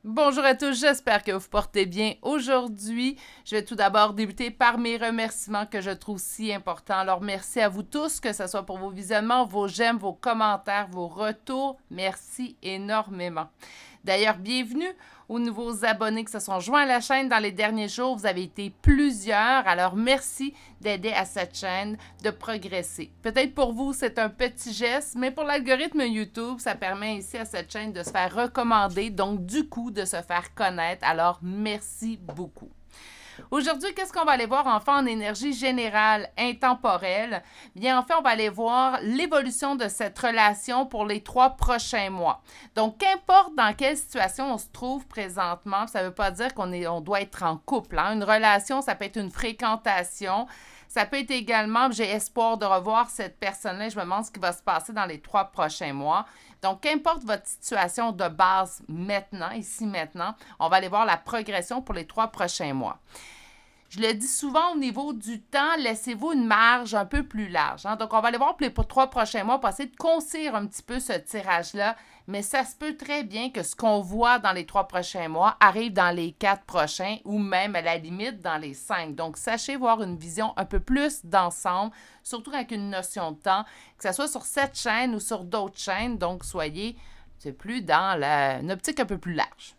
Bonjour à tous, j'espère que vous vous portez bien. Aujourd'hui, je vais tout d'abord débuter par mes remerciements que je trouve si importants. Alors, merci à vous tous, que ce soit pour vos visionnements, vos j'aime, vos commentaires, vos retours. Merci énormément. D'ailleurs, bienvenue aux nouveaux abonnés qui se sont joints à la chaîne dans les derniers jours. Vous avez été plusieurs, alors merci d'aider à cette chaîne de progresser. Peut-être pour vous, c'est un petit geste, mais pour l'algorithme YouTube, ça permet ici à cette chaîne de se faire recommander, donc du coup de se faire connaître. Alors, merci beaucoup. Aujourd'hui, qu'est-ce qu'on va aller voir enfin en énergie générale intemporelle? Bien, en fait, on va aller voir l'évolution de cette relation pour les 3 prochains mois. Donc, qu'importe dans quelle situation on se trouve présentement, ça ne veut pas dire on doit être en couple. Hein? Une relation, ça peut être une fréquentation. Ça peut être également, j'ai espoir de revoir cette personne-là. Je me demande ce qui va se passer dans les 3 prochains mois. Donc, qu'importe votre situation de base maintenant, ici maintenant, on va aller voir la progression pour les 3 prochains mois. Je le dis souvent au niveau du temps, laissez-vous une marge un peu plus large. Hein? Donc, on va aller voir pour les 3 prochains mois, pour essayer de concire un petit peu ce tirage-là. Mais ça se peut très bien que ce qu'on voit dans les 3 prochains mois arrive dans les 4 prochains ou même à la limite dans les 5. Donc, sachez voir une vision un peu plus d'ensemble, surtout avec une notion de temps, que ce soit sur cette chaîne ou sur d'autres chaînes. Donc, soyez plus dans une optique un peu plus large.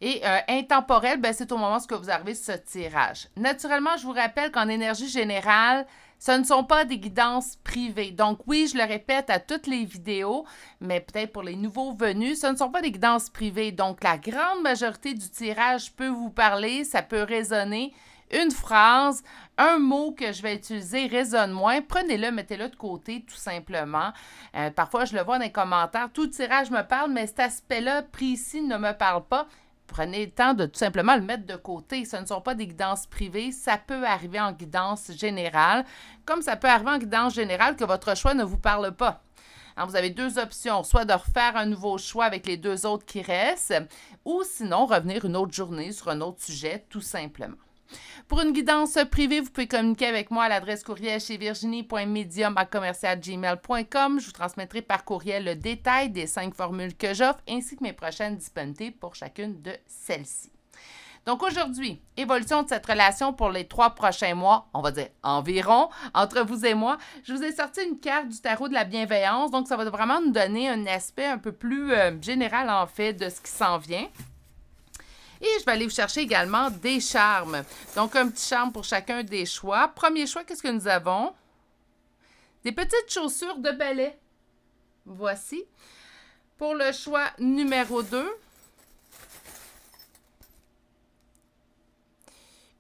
Et intemporel, ben, c'est au moment où vous arrivez sur ce tirage. Naturellement, je vous rappelle qu'en énergie générale, ce ne sont pas des guidances privées. Donc oui, je le répète à toutes les vidéos, mais peut-être pour les nouveaux venus, ce ne sont pas des guidances privées. Donc la grande majorité du tirage peut vous parler, ça peut résonner. Une phrase, un mot que je vais utiliser résonne moins, prenez-le, mettez-le de côté tout simplement. Parfois, je le vois dans les commentaires, tout tirage me parle, mais cet aspect-là précis ne me parle pas. Prenez le temps de tout simplement le mettre de côté. Ce ne sont pas des guidances privées. Ça peut arriver en guidance générale, comme ça peut arriver en guidance générale que votre choix ne vous parle pas. Alors, vous avez deux options, soit de refaire un nouveau choix avec les deux autres qui restent, ou sinon revenir une autre journée sur un autre sujet, tout simplement. Pour une guidance privée, vous pouvez communiquer avec moi à l'adresse courriel chez virginie.medium@commercialgmail.com. Je vous transmettrai par courriel le détail des 5 formules que j'offre ainsi que mes prochaines disponibilités pour chacune de celles-ci. Donc aujourd'hui, évolution de cette relation pour les 3 prochains mois, on va dire environ, entre vous et moi. Je vous ai sorti une carte du tarot de la bienveillance, donc ça va vraiment nous donner un aspect un peu plus général en fait de ce qui s'en vient. Et je vais aller vous chercher également des charmes. Donc, un petit charme pour chacun des choix. Premier choix, qu'est-ce que nous avons? Des petites chaussures de ballet. Voici. Pour le choix numéro 2,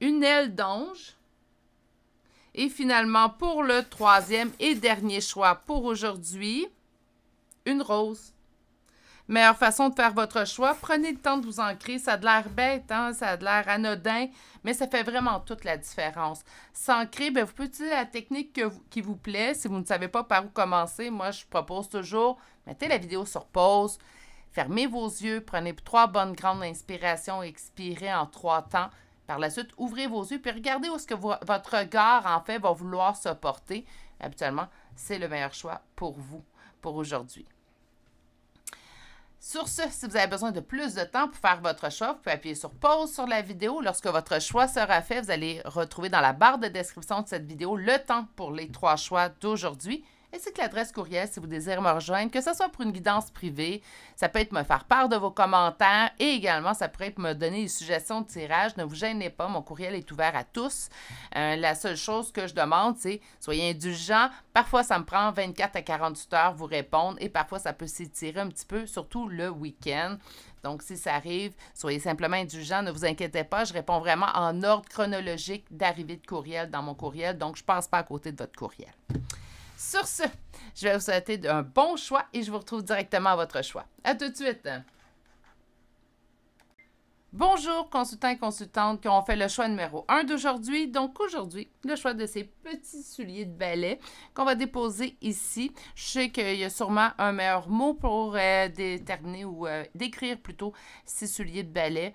une aile d'ange. Et finalement, pour le troisième et dernier choix pour aujourd'hui, une rose. Meilleure façon de faire votre choix, prenez le temps de vous ancrer. Ça a de l'air bête, hein? Ça a de l'air anodin, mais ça fait vraiment toute la différence. S'ancrer, ben, vous pouvez utiliser la technique qui vous plaît. Si vous ne savez pas par où commencer, moi, je propose toujours, mettez la vidéo sur pause, fermez vos yeux, prenez 3 bonnes grandes inspirations, expirez en 3 temps. Par la suite, ouvrez vos yeux, puis regardez où est-ce que votre regard, en fait, va vouloir se porter. Habituellement, c'est le meilleur choix pour vous, pour aujourd'hui. Sur ce, si vous avez besoin de plus de temps pour faire votre choix, vous pouvez appuyer sur pause sur la vidéo. Lorsque votre choix sera fait, vous allez retrouver dans la barre de description de cette vidéo le temps pour les 3 choix d'aujourd'hui, ainsi que l'adresse courriel si vous désirez me rejoindre, que ce soit pour une guidance privée, ça peut être me faire part de vos commentaires et également ça pourrait être me donner des suggestions de tirage. Ne vous gênez pas, mon courriel est ouvert à tous. La seule chose que je demande, c'est soyez indulgents. Parfois, ça me prend 24 à 48 heures vous répondre et parfois, ça peut s'étirer un petit peu, surtout le week-end. Donc, si ça arrive, soyez simplement indulgents, ne vous inquiétez pas. Je réponds vraiment en ordre chronologique d'arrivée de courriel dans mon courriel, donc je ne passe pas à côté de votre courriel. Sur ce, je vais vous souhaiter un bon choix et je vous retrouve directement à votre choix. À tout de suite! Bonjour, consultants et consultantes qui ont fait le choix numéro 1 d'aujourd'hui. Donc aujourd'hui, le choix de ces petits souliers de ballet qu'on va déposer ici. Je sais qu'il y a sûrement un meilleur mot pour déterminer ou décrire plutôt ces souliers de ballet.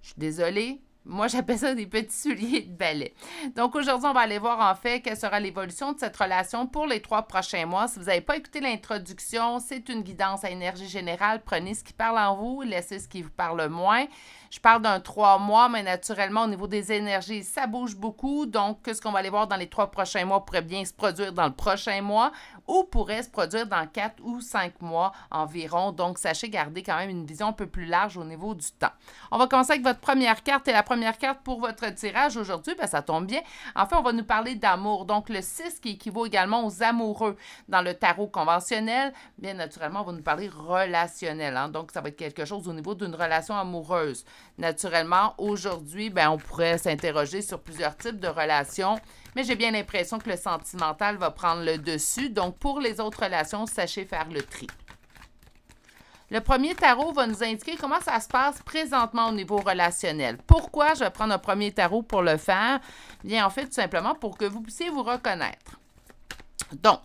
Je suis désolée, Moi, j'appelle ça des petits souliers de ballet. Donc, aujourd'hui, on va aller voir en fait quelle sera l'évolution de cette relation pour les 3 prochains mois. Si vous n'avez pas écouté l'introduction, c'est une guidance à énergie générale. Prenez ce qui parle en vous, laissez ce qui vous parle moins. Je parle d'un 3 mois, mais naturellement, au niveau des énergies, ça bouge beaucoup. Donc, ce qu'on va aller voir dans les 3 prochains mois pourrait bien se produire dans le prochain mois ou pourrait se produire dans 4 ou 5 mois environ. Donc, sachez garder quand même une vision un peu plus large au niveau du temps. On va commencer avec votre première carte et la première carte pour votre tirage aujourd'hui, ça tombe bien. En fait, on va nous parler d'amour. Donc, le 6 qui équivaut également aux amoureux dans le tarot conventionnel. Bien naturellement, on va nous parler relationnel. Donc, ça va être quelque chose au niveau d'une relation amoureuse. Naturellement, aujourd'hui, on pourrait s'interroger sur plusieurs types de relations, mais j'ai bien l'impression que le sentimental va prendre le dessus. Donc, pour les autres relations, sachez faire le tri. Le premier tarot va nous indiquer comment ça se passe présentement au niveau relationnel. Pourquoi je vais prendre un premier tarot pour le faire? Bien, en fait, tout simplement pour que vous puissiez vous reconnaître. Donc,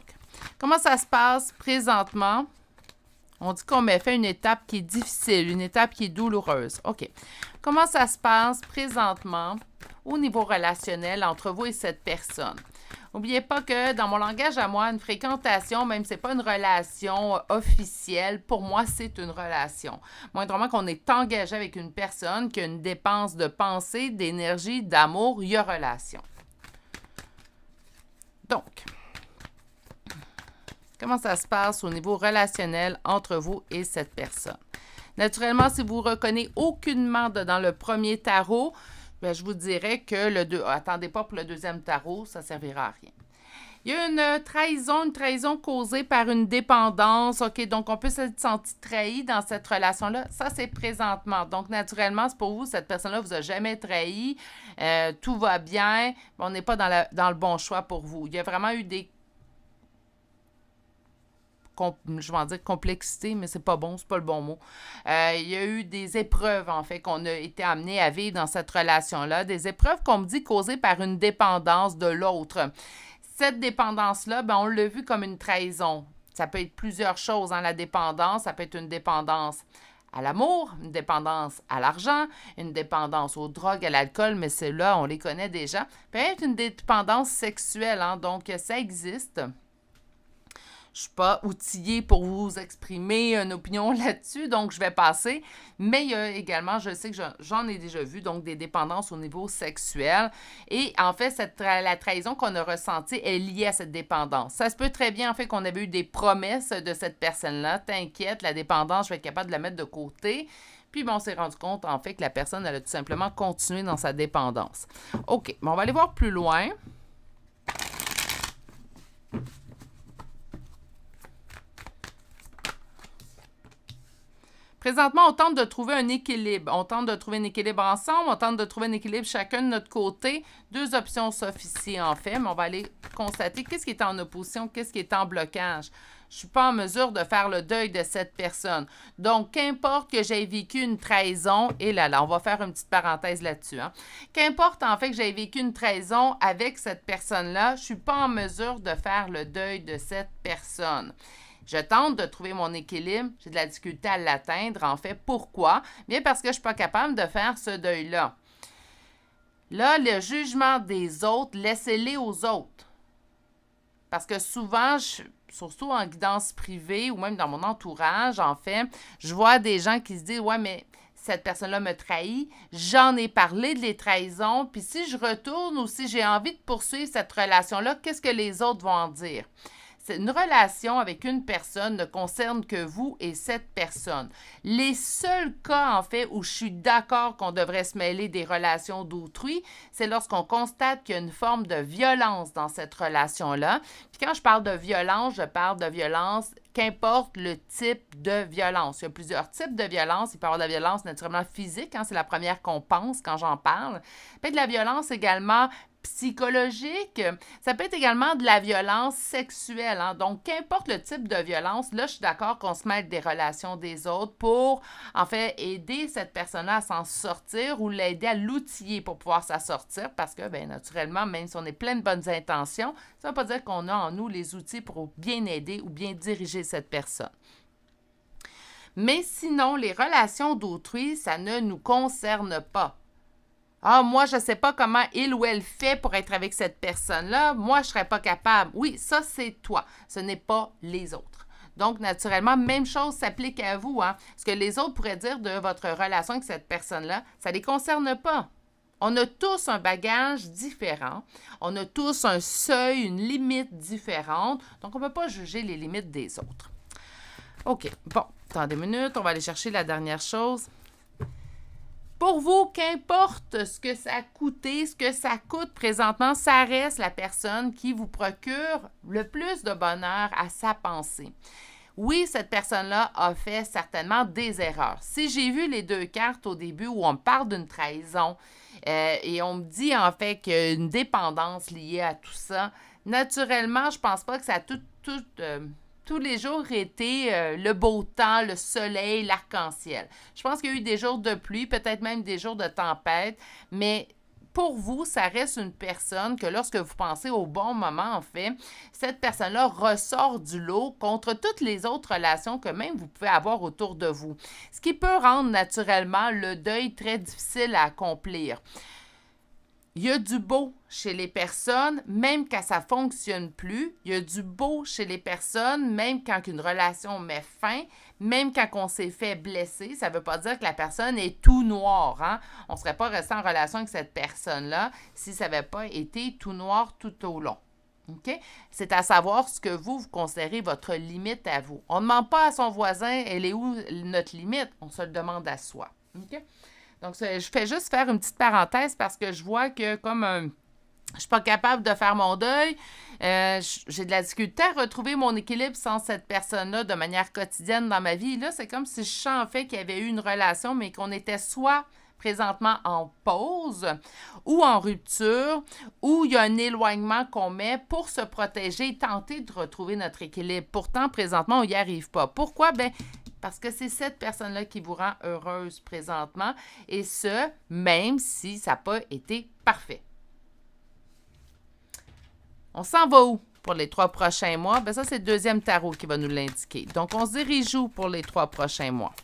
comment ça se passe présentement? On dit qu'on m'a fait une étape qui est difficile, une étape qui est douloureuse. OK. Comment ça se passe présentement au niveau relationnel entre vous et cette personne? N'oubliez pas que dans mon langage à moi, une fréquentation, même si ce n'est pas une relation officielle, pour moi, c'est une relation. Moindrement qu'on est engagé avec une personne, qu'il y a une dépense de pensée, d'énergie, d'amour, il y a relation. Donc, comment ça se passe au niveau relationnel entre vous et cette personne? Naturellement, si vous ne reconnaissez aucunement dans le premier tarot, je vous dirais que attendez pas pour le deuxième tarot, ça ne servira à rien. Il y a une trahison causée par une dépendance. OK, donc on peut se sentir trahi dans cette relation-là. Ça, c'est présentement. Donc, naturellement, c'est pour vous, cette personne-là ne vous a jamais trahi. Tout va bien. On n'est pas dans le bon choix pour vous. Il y a vraiment eu des je vais en dire complexité, mais c'est pas bon, c'est pas le bon mot. Il y a eu des épreuves, en fait, qu'on a été amené à vivre dans cette relation-là. Des épreuves qu'on me dit causées par une dépendance de l'autre. Cette dépendance-là, on l'a vu comme une trahison. Ça peut être plusieurs choses, la dépendance. Ça peut être une dépendance à l'amour, une dépendance à l'argent, une dépendance aux drogues, à l'alcool, mais ceux-là, on les connaît déjà. Peut être une dépendance sexuelle, donc ça existe. Je ne suis pas outillée pour vous exprimer une opinion là-dessus, donc je vais passer. Mais il y a également, je sais que j'en ai déjà vu, donc des dépendances au niveau sexuel. Et en fait, la trahison qu'on a ressentie est liée à cette dépendance. Ça se peut très bien, en fait, qu'on avait eu des promesses de cette personne-là. T'inquiète, la dépendance, je vais être capable de la mettre de côté. Puis, on s'est rendu compte, en fait, que la personne, elle a tout simplement continué dans sa dépendance. OK, on va aller voir plus loin. Présentement, on tente de trouver un équilibre. On tente de trouver un équilibre ensemble. On tente de trouver un équilibre chacun de notre côté. 2 options s'offrent ici, en fait. Mais on va aller constater qu'est-ce qui est en opposition, qu'est-ce qui est en blocage. Je ne suis pas en mesure de faire le deuil de cette personne. Donc, qu'importe que j'aie vécu une trahison, et là, on va faire une petite parenthèse là-dessus. Qu'importe, en fait, que j'aie vécu une trahison avec cette personne-là, je ne suis pas en mesure de faire le deuil de cette personne. Je tente de trouver mon équilibre. J'ai de la difficulté à l'atteindre. En fait, pourquoi? Bien parce que je ne suis pas capable de faire ce deuil-là. Là, le jugement des autres, laissez-les aux autres. Parce que souvent, surtout en guidance privée ou même dans mon entourage, en fait, je vois des gens qui se disent « Ouais, mais cette personne-là me trahit. J'en ai parlé de les trahisons. Puis si je retourne ou si j'ai envie de poursuivre cette relation-là, qu'est-ce que les autres vont en dire? » Une relation avec une personne ne concerne que vous et cette personne. Les seuls cas, en fait, où je suis d'accord qu'on devrait se mêler des relations d'autrui, c'est lorsqu'on constate qu'il y a une forme de violence dans cette relation-là. Puis quand je parle de violence, qu'importe le type de violence. Il y a plusieurs types de violence. Il peut y avoir de la violence naturellement physique, c'est la première qu'on pense quand j'en parle. Il peut être de la violence également psychologique. Ça peut être également de la violence sexuelle. Donc, qu'importe le type de violence, là, je suis d'accord qu'on se mêle des relations des autres pour, en fait, aider cette personne-là à s'en sortir ou l'aider à l'outiller pour pouvoir s'en sortir parce que, bien, naturellement, même si on est plein de bonnes intentions, ça ne veut pas dire qu'on a en nous les outils pour bien aider ou bien diriger cette personne. Mais sinon, les relations d'autrui, ça ne nous concerne pas. Ah, moi, je ne sais pas comment il ou elle fait pour être avec cette personne-là. Moi, je ne serais pas capable. Oui, ça, c'est toi. Ce n'est pas les autres. Donc, naturellement, même chose s'applique à vous. Hein? Ce que les autres pourraient dire de votre relation avec cette personne-là, ça ne les concerne pas. On a tous un bagage différent. On a tous un seuil, une limite différente. Donc, on ne peut pas juger les limites des autres. OK. Bon, attendez une minute. On va aller chercher la dernière chose. Pour vous, qu'importe ce que ça a coûté, ce que ça coûte présentement, ça reste la personne qui vous procure le plus de bonheur à sa pensée. Oui, cette personne-là a fait certainement des erreurs. Si j'ai vu les deux cartes au début où on me parle d'une trahison et on me dit en fait qu'il y a une dépendance liée à tout ça, naturellement, je pense pas que ça a tous les jours été le beau temps, le soleil, l'arc-en-ciel. Je pense qu'il y a eu des jours de pluie, peut-être même des jours de tempête, mais pour vous, ça reste une personne que lorsque vous pensez au bon moment, en fait, cette personne-là ressort du lot contre toutes les autres relations que même vous pouvez avoir autour de vous. Ce qui peut rendre naturellement le deuil très difficile à accomplir. Il y a du beau chez les personnes, même quand ça ne fonctionne plus. Il y a du beau chez les personnes, même quand une relation met fin, même quand on s'est fait blesser. Ça ne veut pas dire que la personne est tout noir. Hein? On ne serait pas resté en relation avec cette personne-là si ça n'avait pas été tout noir tout au long. Okay? C'est à savoir ce que vous considérez votre limite à vous. On ne demande pas à son voisin, elle est où notre limite? On se le demande à soi. Okay? Donc, je fais juste faire une petite parenthèse parce que je vois que comme je ne suis pas capable de faire mon deuil, j'ai de la difficulté à retrouver mon équilibre sans cette personne-là de manière quotidienne dans ma vie. Là, c'est comme si je sens en fait qu'il y avait eu une relation, mais qu'on était soit présentement en pause ou en rupture, ou il y a un éloignement qu'on met pour se protéger et tenter de retrouver notre équilibre. Pourtant, présentement, on n'y arrive pas. Pourquoi? Bien, parce que c'est cette personne-là qui vous rend heureuse présentement, et ce, même si ça n'a pas été parfait. On s'en va où pour les 3 prochains mois? Bien, ça, c'est le deuxième tarot qui va nous l'indiquer. Donc, on se dirige où pour les 3 prochains mois?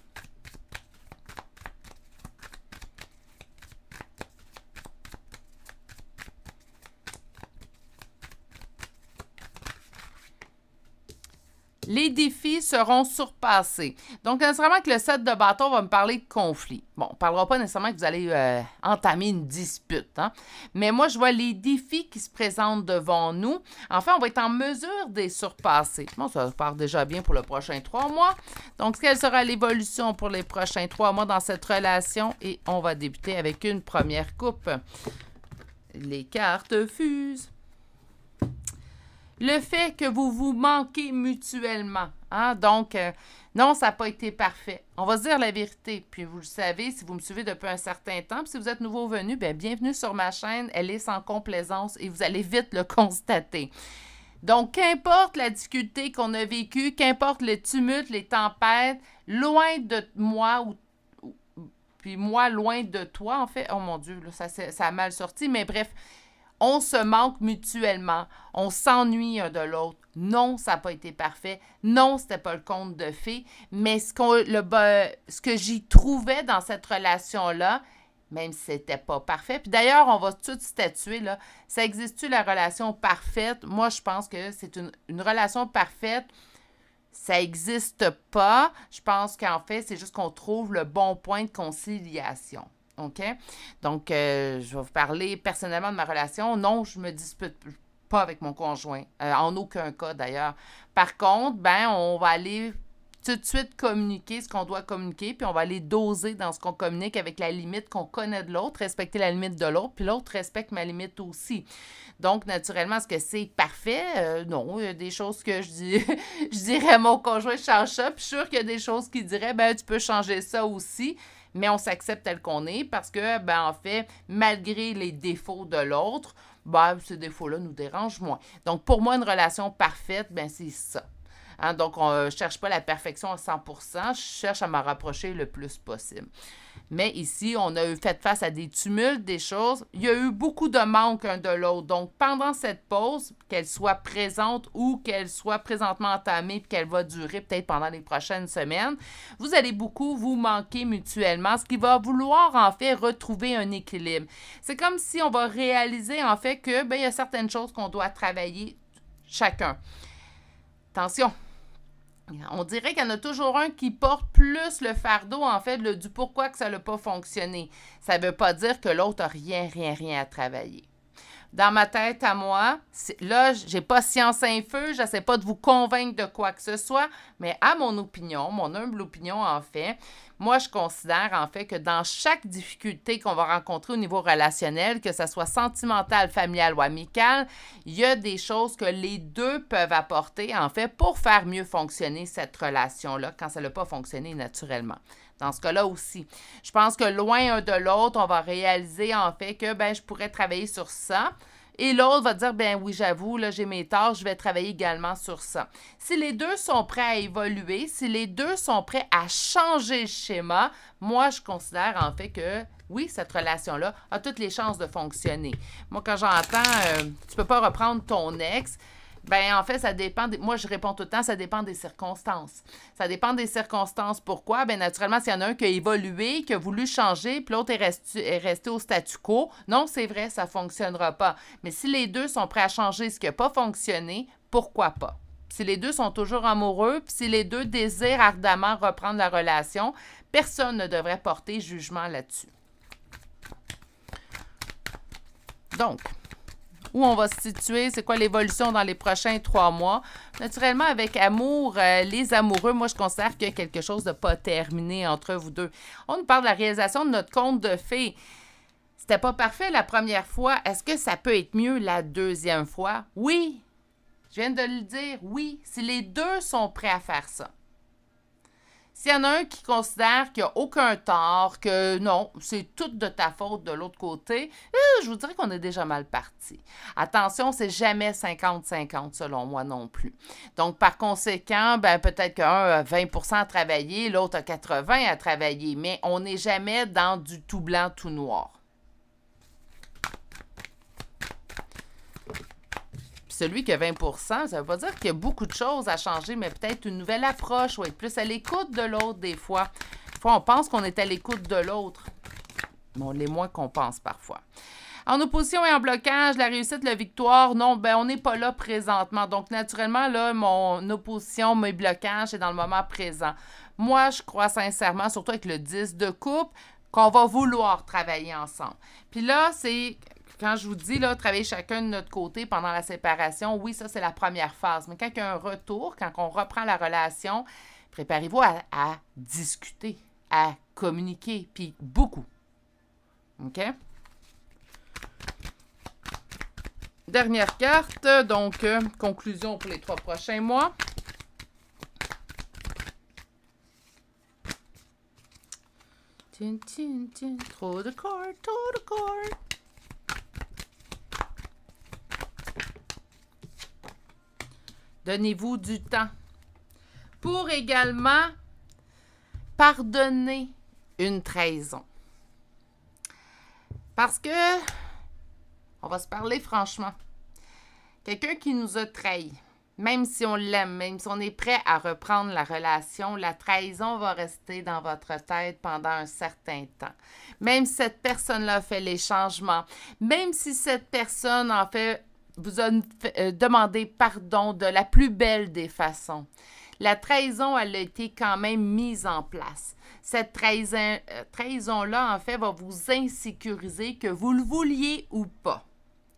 Les défis seront surpassés. Donc, nécessairement que le 7 de bâton va me parler de conflit. Bon, on ne parlera pas nécessairement que vous allez entamer une dispute. Hein? Mais moi, je vois les défis qui se présentent devant nous. Enfin, on va être en mesure de les surpasser. Bon, ça part déjà bien pour le prochain 3 mois. Donc, quelle sera l'évolution pour les prochains 3 mois dans cette relation? Et on va débuter avec une première coupe. Les cartes fusent. Le fait que vous vous manquez mutuellement. Hein? Donc, non, ça n'a pas été parfait. On va se dire la vérité. Puis, vous le savez, si vous me suivez depuis un certain temps, puis si vous êtes nouveau venu, bien, bienvenue sur ma chaîne. Elle est sans complaisance et vous allez vite le constater. Donc, qu'importe la difficulté qu'on a vécue, qu'importe le tumulte, les tempêtes, loin de moi puis moi, loin de toi, en fait. Oh mon Dieu, là, ça a mal sorti, mais bref. On se manque mutuellement. On s'ennuie un de l'autre. Non, ça n'a pas été parfait. Non, ce n'était pas le conte de fées. Mais ce que j'y trouvais dans cette relation-là, même si ce n'était pas parfait. Puis d'ailleurs, on va tout statuer, là. Ça existe-tu la relation parfaite? Moi, je pense que c'est une relation parfaite. Ça n'existe pas. Je pense qu'en fait, c'est juste qu'on trouve le bon point de conciliation. OK? Donc, je vais vous parler personnellement de ma relation. Non, je ne me dispute pas avec mon conjoint. En aucun cas, d'ailleurs. Par contre, ben, on va aller tout de suite communiquer ce qu'on doit communiquer, puis on va aller doser dans ce qu'on communique avec la limite qu'on connaît de l'autre, respecter la limite de l'autre, puis l'autre respecte ma limite aussi. Donc, naturellement, est-ce que c'est parfait? Non, il y a des choses que je dirais à mon conjoint, change ça, puis je suis sûre qu'il y a des choses qu'il dirait, ben, tu peux changer ça aussi. Mais on s'accepte tel qu'on est parce que, ben, en fait, malgré les défauts de l'autre, ben, ces défauts-là nous dérangent moins. Donc, pour moi, une relation parfaite, ben, c'est ça. Hein, donc, on ne cherche pas la perfection à 100%, je cherche à m'en rapprocher le plus possible. Mais ici, on a fait face à des tumultes, des choses. Il y a eu beaucoup de manques un de l'autre. Donc, pendant cette pause, qu'elle soit présente ou qu'elle soit présentement entamée et qu'elle va durer peut-être pendant les prochaines semaines, vous allez beaucoup vous manquer mutuellement, ce qui va vouloir en fait retrouver un équilibre. C'est comme si on va réaliser en fait que il y a certaines choses qu'on doit travailler chacun. Attention! On dirait qu'il y en a toujours un qui porte plus le fardeau, en fait, du pourquoi que ça n'a pas fonctionné. Ça ne veut pas dire que l'autre n'a rien à travailler. Dans ma tête à moi, là, j'ai pas science infuse, je n'essaie pas de vous convaincre de quoi que ce soit, mais à mon opinion, mon humble opinion en fait, moi je considère en fait que dans chaque difficulté qu'on va rencontrer au niveau relationnel, que ce soit sentimental, familial ou amical, il y a des choses que les deux peuvent apporter en fait pour faire mieux fonctionner cette relation-là quand ça n'a pas fonctionné naturellement. Dans ce cas-là aussi. Je pense que loin un de l'autre, on va réaliser en fait que je pourrais travailler sur ça. Et l'autre va dire, oui, j'avoue, là, j'ai mes torts, je vais travailler également sur ça. Si les deux sont prêts à évoluer, si les deux sont prêts à changer le schéma, moi, je considère en fait que oui, cette relation-là a toutes les chances de fonctionner. Moi, quand j'entends, tu peux pas reprendre ton ex, en fait, ça dépend. Moi, je réponds tout le temps, ça dépend des circonstances. Ça dépend des circonstances. Pourquoi? Naturellement, s'il y en a un qui a évolué, qui a voulu changer, puis l'autre est resté au statu quo, non, c'est vrai, ça ne fonctionnera pas. Mais si les deux sont prêts à changer ce qui n'a pas fonctionné, pourquoi pas? Si les deux sont toujours amoureux, puis si les deux désirent ardemment reprendre la relation, personne ne devrait porter jugement là-dessus. Donc, où on va se situer, c'est quoi l'évolution dans les prochains 3 mois. Naturellement, avec amour, les amoureux, moi, je considère qu'il y a quelque chose de pas terminé entre vous deux. On nous parle de la réalisation de notre conte de fées. C'était pas parfait la première fois. Est-ce que ça peut être mieux la deuxième fois? Oui. Je viens de le dire, oui. Si les deux sont prêts à faire ça. S'il y en a un qui considère qu'il n'y a aucun tort, que non, c'est tout de ta faute de l'autre côté, je vous dirais qu'on est déjà mal parti. Attention, c'est jamais 50-50 selon moi non plus. Donc, par conséquent, peut-être qu'un a 20% à travailler, l'autre a 80% à travailler, mais on n'est jamais dans du tout blanc, tout noir. Celui qui a 20%, ça ne veut pas dire qu'il y a beaucoup de choses à changer, mais peut-être une nouvelle approche ou être plus à l'écoute de l'autre des fois. Des fois, on pense qu'on est à l'écoute de l'autre, mais on l'est moins qu'on pense parfois. En opposition et en blocage, la réussite, la victoire, non, on n'est pas là présentement. Donc, naturellement, là, mon opposition, mes blocages, c'est dans le moment présent. Moi, je crois sincèrement, surtout avec le 10 de coupe, qu'on va vouloir travailler ensemble. Puis là, c'est... Quand je vous dis, là, travailler chacun de notre côté pendant la séparation, oui, ça, c'est la première phase. Mais quand il y a un retour, quand on reprend la relation, préparez-vous à discuter, à communiquer, puis beaucoup. OK? Dernière carte, donc, conclusion pour les 3 prochains mois. Trop de cordes. Donnez-vous du temps pour également pardonner une trahison. Parce que, on va se parler franchement, quelqu'un qui nous a trahis, même si on l'aime, même si on est prêt à reprendre la relation, la trahison va rester dans votre tête pendant un certain temps. Même si cette personne-là fait les changements, même si cette personne, en fait, vous a demandé pardon de la plus belle des façons. La trahison, elle a été quand même mise en place. Cette trahison-là, en fait, va vous insécuriser, que vous le vouliez ou pas.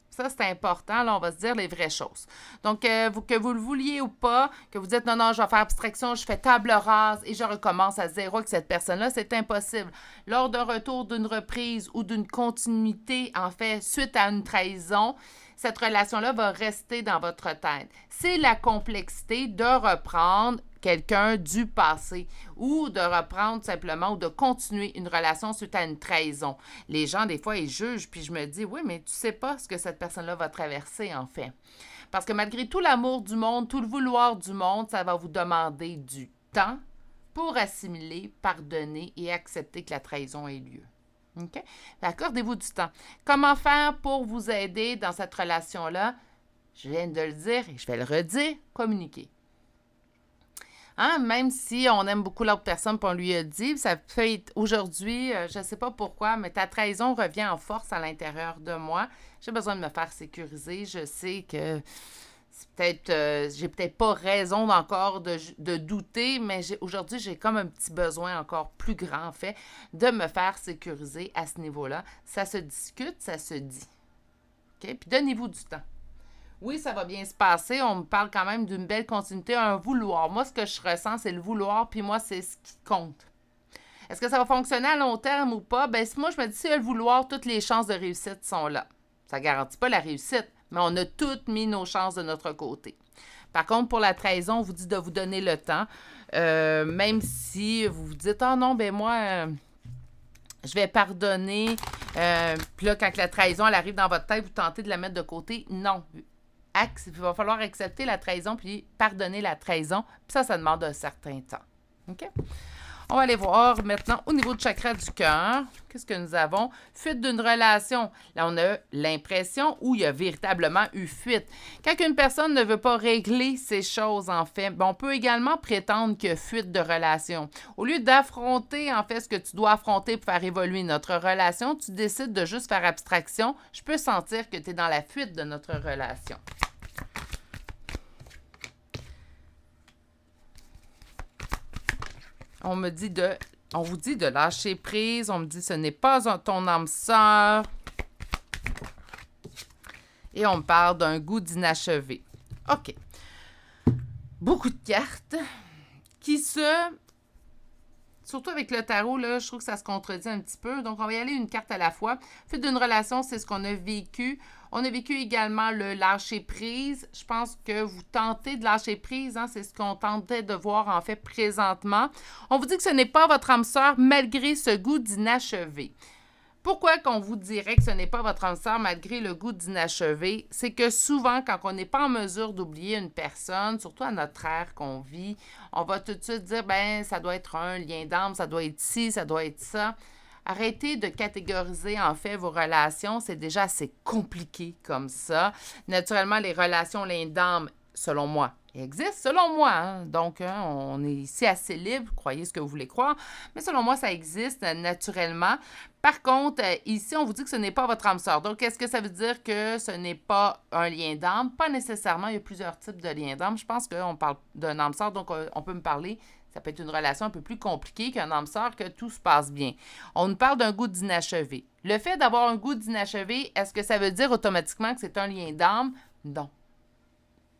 Ça, c'est important. Là, on va se dire les vraies choses. Donc, que vous le vouliez ou pas, que vous dites non, je vais faire abstraction, je fais table rase et je recommence à zéro avec cette personne-là, c'est impossible. Lors d'un retour d'une reprise ou d'une continuité, en fait, suite à une trahison, cette relation-là va rester dans votre tête. C'est la complexité de reprendre quelqu'un du passé ou de reprendre simplement ou de continuer une relation suite à une trahison. Les gens, des fois, ils jugent, puis je me dis, oui, mais tu sais pas ce que cette personne-là va traverser, en fait. Parce que malgré tout l'amour du monde, tout le vouloir du monde, ça va vous demander du temps pour assimiler, pardonner et accepter que la trahison ait lieu. OK? Accordez-vous du temps. Comment faire pour vous aider dans cette relation-là? Je viens de le dire et je vais le redire, communiquer. Hein? Même si on aime beaucoup l'autre personne et on lui a dit, ça peut être aujourd'hui, je ne sais pas pourquoi, mais ta trahison revient en force à l'intérieur de moi. J'ai besoin de me faire sécuriser. Je sais que c'est peut-être, j'ai peut-être pas raison encore de douter, mais aujourd'hui, j'ai comme un petit besoin encore plus grand, en fait, de me faire sécuriser à ce niveau-là. Ça se discute, ça se dit. OK? Puis donnez-vous du temps. Oui, ça va bien se passer. On me parle quand même d'une belle continuité, un vouloir. Moi, ce que je ressens, c'est le vouloir, puis moi, c'est ce qui compte. Est-ce que ça va fonctionner à long terme ou pas? Bien, moi, je me dis, si le vouloir, toutes les chances de réussite sont là. Ça ne garantit pas la réussite, mais on a toutes mis nos chances de notre côté. Par contre, pour la trahison, on vous dit de vous donner le temps, même si vous vous dites, « Ah non, ben moi, je vais pardonner. » Puis là, quand la trahison, elle arrive dans votre tête, vous tentez de la mettre de côté. Non. Il va falloir accepter la trahison puis pardonner la trahison. Puis ça demande un certain temps. OK? On va aller voir maintenant au niveau du chakra du cœur. Qu'est-ce que nous avons? Fuite d'une relation. Là, on a l'impression où il y a véritablement eu fuite. Quand une personne ne veut pas régler ces choses, en fait, on peut également prétendre qu'il y a fuite de relation. Au lieu d'affronter, en fait, ce que tu dois affronter pour faire évoluer notre relation, tu décides de juste faire abstraction. Je peux sentir que tu es dans la fuite de notre relation. On vous dit de lâcher prise. On me dit ce n'est pas ton âme sœur. Et on me parle d'un goût d'inachevé. OK. Beaucoup de cartes qui surtout avec le tarot, là, je trouve que ça se contredit un petit peu. Donc, on va y aller une carte à la fois. Fuite d'une relation, c'est ce qu'on a vécu. On a vécu également le lâcher-prise. Je pense que vous tentez de lâcher prise. Hein? C'est ce qu'on tentait de voir, en fait, présentement. On vous dit que ce n'est pas votre âme sœur malgré ce goût d'inachevé. Pourquoi qu'on vous dirait que ce n'est pas votre âme sœur malgré le goût d'inachevé? C'est que souvent, quand on n'est pas en mesure d'oublier une personne, surtout à notre ère qu'on vit, on va tout de suite dire, ben ça doit être un lien d'âme, ça doit être ci, ça doit être ça. Arrêtez de catégoriser, en fait, vos relations. C'est déjà assez compliqué comme ça. Naturellement, les relations liens d'âme, selon moi, existent, selon moi. Hein? Donc, on est ici assez libre, croyez ce que vous voulez croire, mais selon moi, ça existe naturellement. Par contre, ici, on vous dit que ce n'est pas votre âme sœur. Donc, est-ce que ça veut dire que ce n'est pas un lien d'âme? Pas nécessairement, il y a plusieurs types de liens d'âme. Je pense qu'on parle d'un âme sœur, donc on peut me parler, ça peut être une relation un peu plus compliquée qu'un âme sœur, que tout se passe bien. On nous parle d'un goût d'inachevé. Le fait d'avoir un goût d'inachevé, est-ce que ça veut dire automatiquement que c'est un lien d'âme? Non.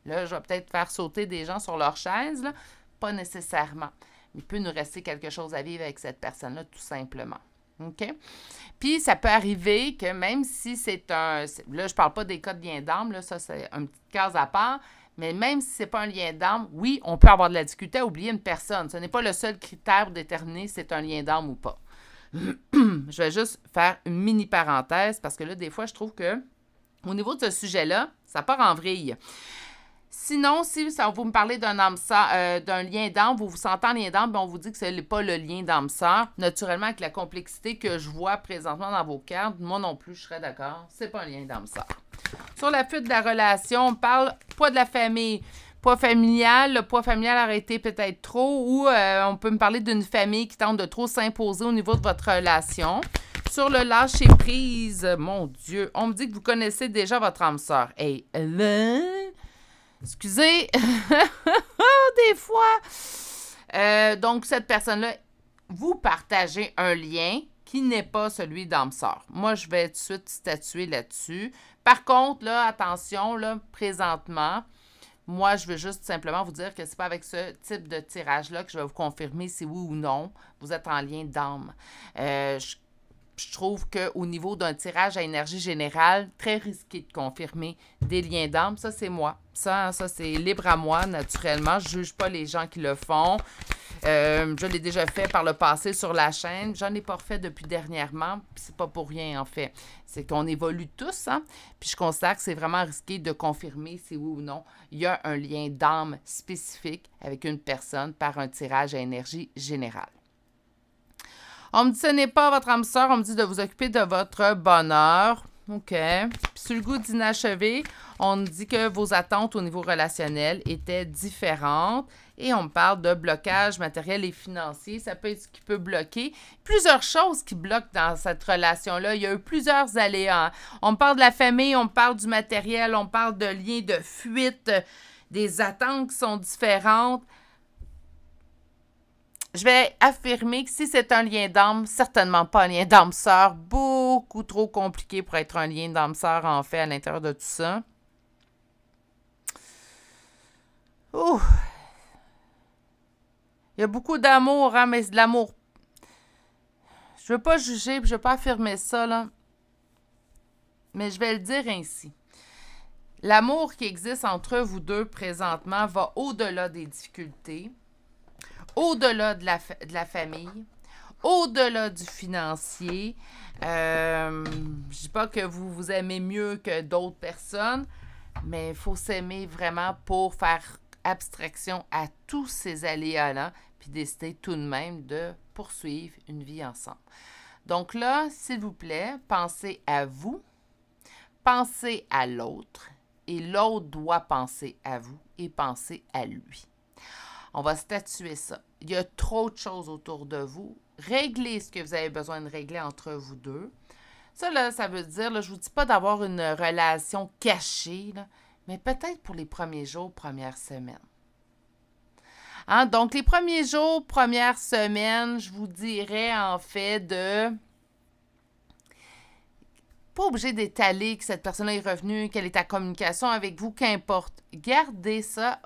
Là, je vais peut-être faire sauter des gens sur leur chaise, là. Pas nécessairement. Il peut nous rester quelque chose à vivre avec cette personne-là, tout simplement. OK? Puis, ça peut arriver que même si c'est un... Là, je ne parle pas des cas de lien d'âme, là, ça, c'est une petite case à part. Mais même si ce n'est pas un lien d'âme, oui, on peut avoir de la difficulté à oublier une personne. Ce n'est pas le seul critère pour déterminer si c'est un lien d'âme ou pas. Je vais juste faire une mini parenthèse parce que là, des fois, je trouve que au niveau de ce sujet-là, ça part en vrille. Sinon, si vous me parlez d'un lien d'âme, vous vous sentez en lien d'âme, on vous dit que ce n'est pas le lien d'âme sœur. Naturellement, avec la complexité que je vois présentement dans vos cartes, moi non plus, je serais d'accord. C'est pas un lien d'âme sœur. Sur la fuite de la relation, on parle poids de la famille, poids familial. Le poids familial a été peut-être trop ou on peut me parler d'une famille qui tente de trop s'imposer au niveau de votre relation. Sur le lâcher-prise, mon Dieu, on me dit que vous connaissez déjà votre âme sœur. Hey, excusez, des fois. Donc, cette personne-là, vous partagez un lien qui n'est pas celui d'âme sœur. Moi, je vais tout de suite statuer là-dessus. Par contre, là, attention, là, présentement, moi, je veux juste simplement vous dire que c'est pas avec ce type de tirage-là que je vais vous confirmer si oui ou non vous êtes en lien d'âme. Je trouve qu'au niveau d'un tirage à énergie générale, très risqué de confirmer des liens d'âme. Ça, c'est moi. Ça c'est libre à moi, naturellement. Je ne juge pas les gens qui le font. Je l'ai déjà fait par le passé sur la chaîne. J'en ai pas refait depuis dernièrement. Puis c'est pas pour rien, en fait. C'est qu'on évolue tous, hein. Puis je constate que c'est vraiment risqué de confirmer si oui ou non il y a un lien d'âme spécifique avec une personne par un tirage à énergie générale. On me dit ce n'est pas votre âme sœur. On me dit de vous occuper de votre bonheur. OK. Puis sur le goût d'inachevé, on me dit que vos attentes au niveau relationnel étaient différentes. Et on me parle de blocage matériel et financier. Ça peut être ce qui peut bloquer. Plusieurs choses qui bloquent dans cette relation-là. Il y a eu plusieurs aléas. On me parle de la famille, on me parle du matériel, on me parle de liens de fuite, des attentes qui sont différentes. Je vais affirmer que si c'est un lien d'âme, certainement pas un lien d'âme-sœur. Beaucoup trop compliqué pour être un lien d'âme-sœur, en fait, à l'intérieur de tout ça. Ouh! Il y a beaucoup d'amour, hein, mais de l'amour. Je veux pas juger, je veux pas affirmer ça, là. Mais je vais le dire ainsi. L'amour qui existe entre vous deux présentement va au-delà des difficultés, au-delà de la famille, au-delà du financier. Je dis pas que vous vous aimez mieux que d'autres personnes, mais il faut s'aimer vraiment pour faire abstraction à tous ces aléas-là, puis décider tout de même de poursuivre une vie ensemble. Donc là, s'il vous plaît, pensez à vous, pensez à l'autre, et l'autre doit penser à vous et penser à lui. On va statuer ça. Il y a trop de choses autour de vous. Réglez ce que vous avez besoin de régler entre vous deux. Ça, là, ça veut dire, là, je ne vous dis pas d'avoir une relation cachée, là, mais peut-être pour les premiers jours, premières semaines. Hein? Donc, les premiers jours, premières semaines, je vous dirais en fait de... Pas obligé d'étaler que cette personne-là est revenue, qu'elle est en communication avec vous, qu'importe. Gardez ça.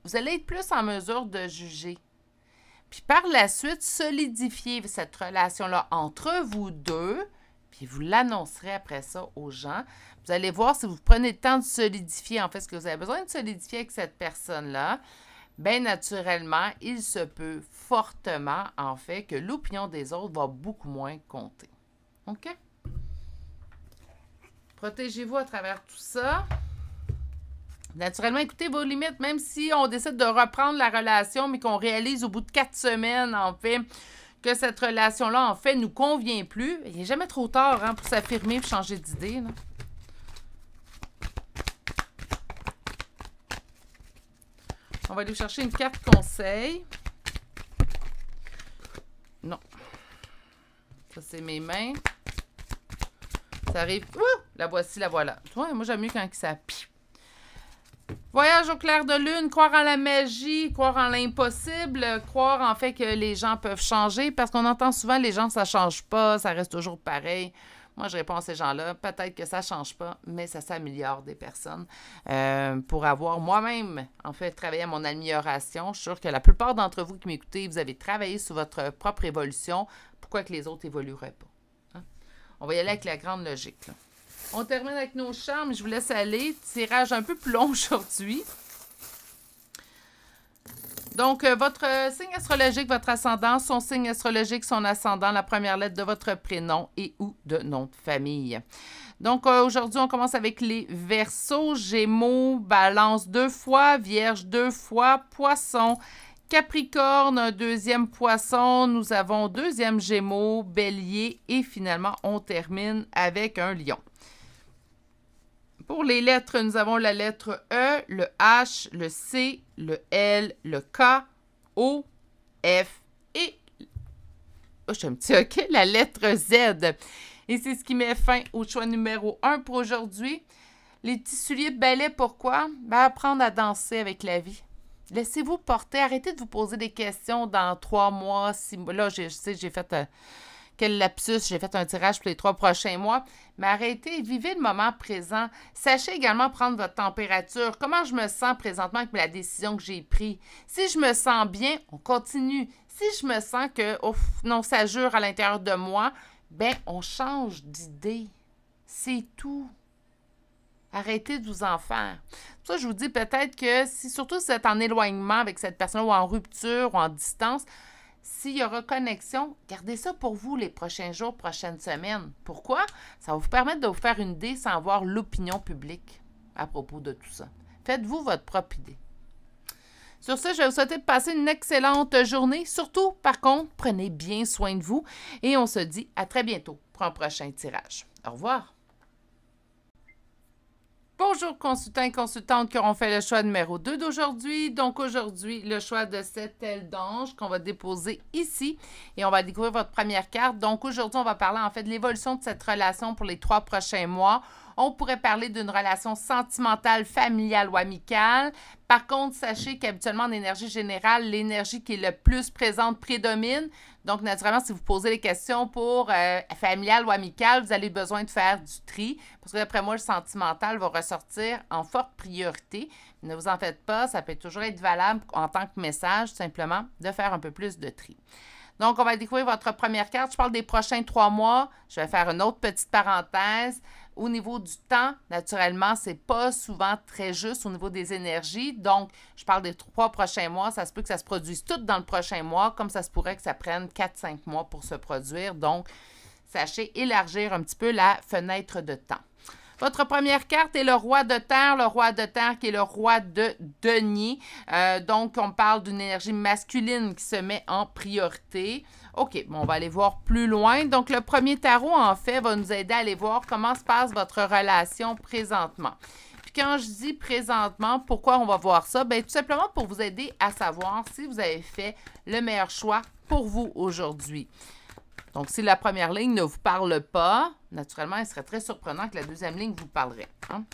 Vous allez être plus en mesure de juger. Puis par la suite, solidifiez cette relation-là entre vous deux, puis vous l'annoncerez après ça aux gens. Vous allez voir si vous prenez le temps de solidifier, en fait, ce que vous avez besoin de solidifier avec cette personne-là, bien naturellement, il se peut fortement, en fait, que l'opinion des autres va beaucoup moins compter. OK? Protégez-vous à travers tout ça. Naturellement, écoutez vos limites, même si on décide de reprendre la relation, mais qu'on réalise au bout de 4 semaines, en fait, que cette relation-là, en fait, nous convient plus. Il n'est jamais trop tard, hein, pour s'affirmer et changer d'idée, là. On va aller chercher une carte conseil. Non. Ça, c'est mes mains. Ça arrive. Ouh! La voici, la voilà. Ouais, moi, j'aime mieux quand ça pique. Voyage au clair de lune, croire en la magie, croire en l'impossible, croire en fait que les gens peuvent changer, parce qu'on entend souvent les gens, ça change pas, ça reste toujours pareil. Moi, je réponds à ces gens-là, peut-être que ça ne change pas, mais ça s'améliore des personnes. Pour avoir moi-même, en fait, travaillé à mon amélioration, je suis sûre que la plupart d'entre vous qui m'écoutez, vous avez travaillé sur votre propre évolution. Pourquoi que les autres n'évolueraient pas? Hein? On va y aller avec la grande logique, là. On termine avec nos charmes. Je vous laisse aller. Tirage un peu plus long aujourd'hui. Donc, votre signe astrologique, votre ascendant, son signe astrologique, son ascendant, la première lettre de votre prénom et ou de nom de famille. Donc, aujourd'hui, on commence avec les Verseaux, Gémeaux, Balance 2 fois, Vierge 2 fois, Poisson, Capricorne, un deuxième Poisson, nous avons deuxième Gémeaux, Bélier et finalement, on termine avec un Lion. Pour les lettres, nous avons la lettre E, le H, le C, le L, le K, O, F et je suis un petit OK, la lettre Z. Et c'est ce qui met fin au choix numéro 1 pour aujourd'hui. Les petits souliers de ballet, pourquoi? Ben, apprendre à danser avec la vie. Laissez-vous porter. Arrêtez de vous poser des questions dans 3 mois, 6 mois. Là, je sais, j'ai fait... Quel lapsus, j'ai fait un tirage pour les 3 prochains mois. Mais arrêtez, vivez le moment présent. Sachez également prendre votre température. Comment je me sens présentement avec la décision que j'ai prise? Si je me sens bien, on continue. Si je me sens que, oh, non, ça jure à l'intérieur de moi, ben on change d'idée. C'est tout. Arrêtez de vous en faire. Pour ça, je vous dis peut-être que surtout si vous êtes en éloignement avec cette personne ou en rupture ou en distance, s'il y a reconnexion, gardez ça pour vous les prochains jours, prochaines semaines. Pourquoi? Ça va vous permettre de vous faire une idée sans voir l'opinion publique à propos de tout ça. Faites-vous votre propre idée. Sur ce, je vais vous souhaiter de passer une excellente journée. Surtout, par contre, prenez bien soin de vous et on se dit à très bientôt pour un prochain tirage. Au revoir! Bonjour consultants et consultantes qui auront fait le choix numéro 2 d'aujourd'hui. Donc aujourd'hui, le choix de cette aile d'ange qu'on va déposer ici et on va découvrir votre première carte. Donc aujourd'hui, on va parler en fait de l'évolution de cette relation pour les 3 prochains mois. On pourrait parler d'une relation sentimentale, familiale ou amicale. Par contre, sachez qu'habituellement en énergie générale, l'énergie qui est le plus présente prédomine. Donc, naturellement, si vous posez les questions pour familial ou amical, vous avez besoin de faire du tri. Parce que d'après moi, le sentimental va ressortir en forte priorité. Ne vous en faites pas, ça peut toujours être valable en tant que message, tout simplement, de faire un peu plus de tri. Donc, on va découvrir votre première carte. Je parle des prochains 3 mois. Je vais faire une autre petite parenthèse. Au niveau du temps, naturellement, ce n'est pas souvent très juste au niveau des énergies. Donc, je parle des 3 prochains mois. Ça se peut que ça se produise tout dans le prochain mois, comme ça se pourrait que ça prenne 4-5 mois pour se produire. Donc, sachez élargir un petit peu la fenêtre de temps. Votre première carte est le roi de terre qui est le roi de denier. Donc, on parle d'une énergie masculine qui se met en priorité. OK, bon, on va aller voir plus loin. Donc, le premier tarot, en fait, va nous aider à aller voir comment se passe votre relation présentement. Puis quand je dis présentement, pourquoi on va voir ça? Bien, tout simplement pour vous aider à savoir si vous avez fait le meilleur choix pour vous aujourd'hui. Donc, si la première ligne ne vous parle pas, naturellement, il serait très surprenant que la deuxième ligne vous parlerait. Hein?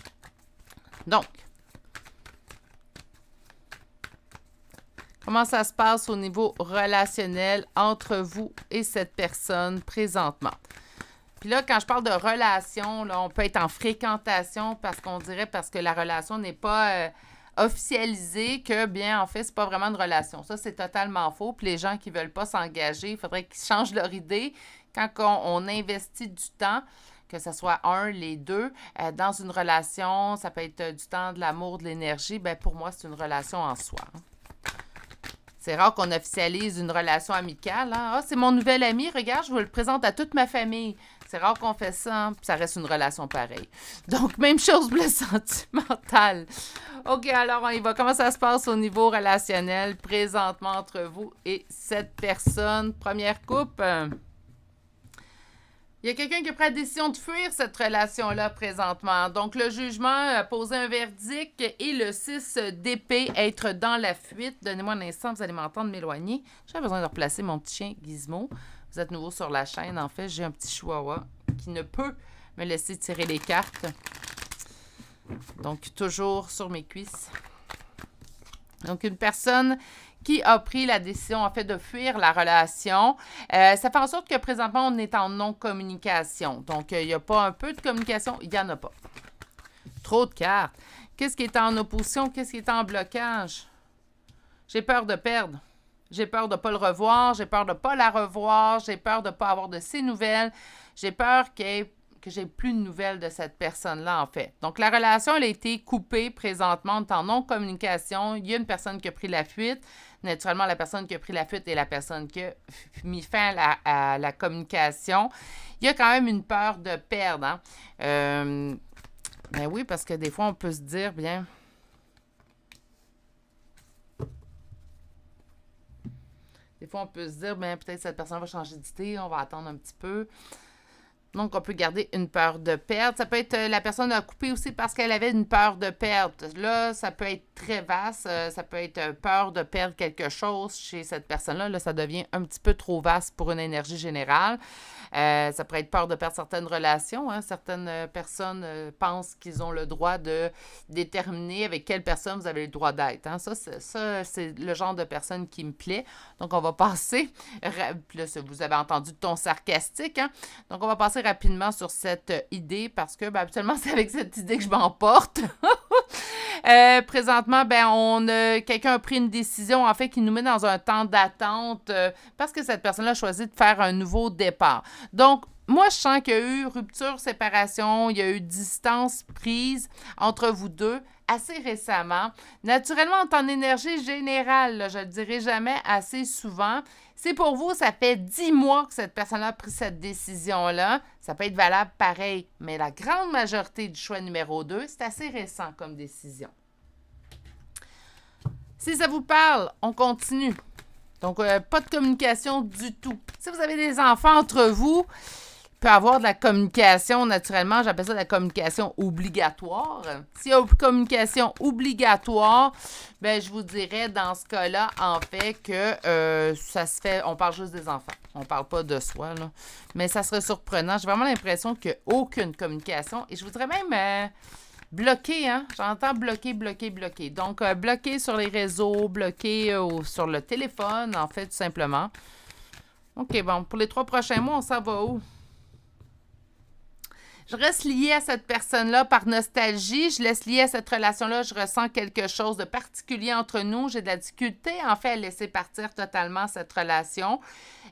Donc, comment ça se passe au niveau relationnel entre vous et cette personne présentement? Puis là, quand je parle de relation, là, on peut être en fréquentation parce que la relation n'est pas officialisée, que bien, en fait, c'est pas vraiment une relation. Ça, c'est totalement faux. Puis les gens qui veulent pas s'engager, il faudrait qu'ils changent leur idée. Quand on investit du temps, que ce soit les deux, dans une relation, ça peut être du temps, de l'amour, de l'énergie, bien, pour moi, c'est une relation en soi. Hein. C'est rare qu'on officialise une relation amicale. Hein? Ah, c'est mon nouvel ami, regarde, je vous le présente à toute ma famille. C'est rare qu'on fait ça, hein? Puis ça reste une relation pareille. Donc, même chose pour le sentimental. OK, alors on y va. Comment ça se passe au niveau relationnel présentement entre vous et cette personne? Première coupe. Il y a quelqu'un qui a pris la décision de fuir cette relation-là présentement. Donc, le jugement a posé un verdict et le 6 d'épée, être dans la fuite. Donnez-moi un instant, vous allez m'entendre m'éloigner. J'ai besoin de replacer mon petit chien Gizmo. Vous êtes nouveau sur la chaîne. En fait, j'ai un petit chihuahua qui ne peut me laisser tirer les cartes. Donc, toujours sur mes cuisses. Donc, une personne qui a pris la décision, en fait, de fuir la relation. Ça fait en sorte que présentement, on est en non-communication. Donc, il n'y a pas un peu de communication, il n'y en a pas. Trop de cartes. Qu'est-ce qui est en opposition? Qu'est-ce qui est en blocage? J'ai peur de perdre. J'ai peur de ne pas le revoir. J'ai peur de ne pas la revoir. J'ai peur de ne pas avoir de ses nouvelles. J'ai peur que j'ai plus de nouvelles de cette personne-là, en fait. Donc, la relation, elle a été coupée présentement. On est en non-communication. Il y a une personne qui a pris la fuite. Naturellement, la personne qui a pris la fuite est la personne qui a mis fin à la communication. Il y a quand même une peur de perdre. Hein? Ben oui, parce que des fois, on peut se dire, bien... Des fois, on peut se dire, bien, peut-être cette personne va changer d'idée, on va attendre un petit peu. Donc, on peut garder une peur de perdre. Ça peut être la personne a coupé aussi parce qu'elle avait une peur de perdre. Là, ça peut être très vaste. Ça peut être peur de perdre quelque chose chez cette personne-là. Là, ça devient un petit peu trop vaste pour une énergie générale. Ça pourrait être peur de perdre certaines relations. Hein. Certaines personnes pensent qu'ils ont le droit de déterminer avec quelle personne vous avez le droit d'être. Hein. Ça, c'est le genre de personne qui me plaît. Donc, on va passer... Là, vous avez entendu le ton sarcastique. Hein. Donc, on va passer rapidement sur cette idée parce que, ben, habituellement, c'est avec cette idée que je m'emporte. Présentement, ben, quelqu'un a pris une décision, en fait, qui nous met dans un temps d'attente parce que cette personne-là a choisi de faire un nouveau départ. Donc, moi, je sens qu'il y a eu rupture, séparation, il y a eu distance prise entre vous deux assez récemment. Naturellement, en ton énergie générale, là, je ne le dirai jamais assez souvent, c'est pour vous, ça fait 10 mois que cette personne-là a pris cette décision-là. Ça peut être valable pareil, mais la grande majorité du choix numéro 2, c'est assez récent comme décision. Si ça vous parle, on continue. Donc, pas de communication du tout. Si vous avez des enfants entre vous, il peut y avoir de la communication, naturellement, j'appelle ça de la communication obligatoire. S'il y a une communication obligatoire, ben je vous dirais dans ce cas-là, en fait, que ça se fait, on parle juste des enfants. On ne parle pas de soi, là. Mais ça serait surprenant. J'ai vraiment l'impression qu'il n'y a aucune communication. Et je voudrais même bloquer, hein? J'entends bloquer, bloquer, bloquer. Donc, bloquer sur les réseaux, bloquer sur le téléphone, en fait, tout simplement. OK, bon, pour les 3 prochains mois, on s'en va où? Je reste liée à cette personne-là par nostalgie. Je laisse liée à cette relation-là. Je ressens quelque chose de particulier entre nous. J'ai de la difficulté, en fait, à laisser partir totalement cette relation.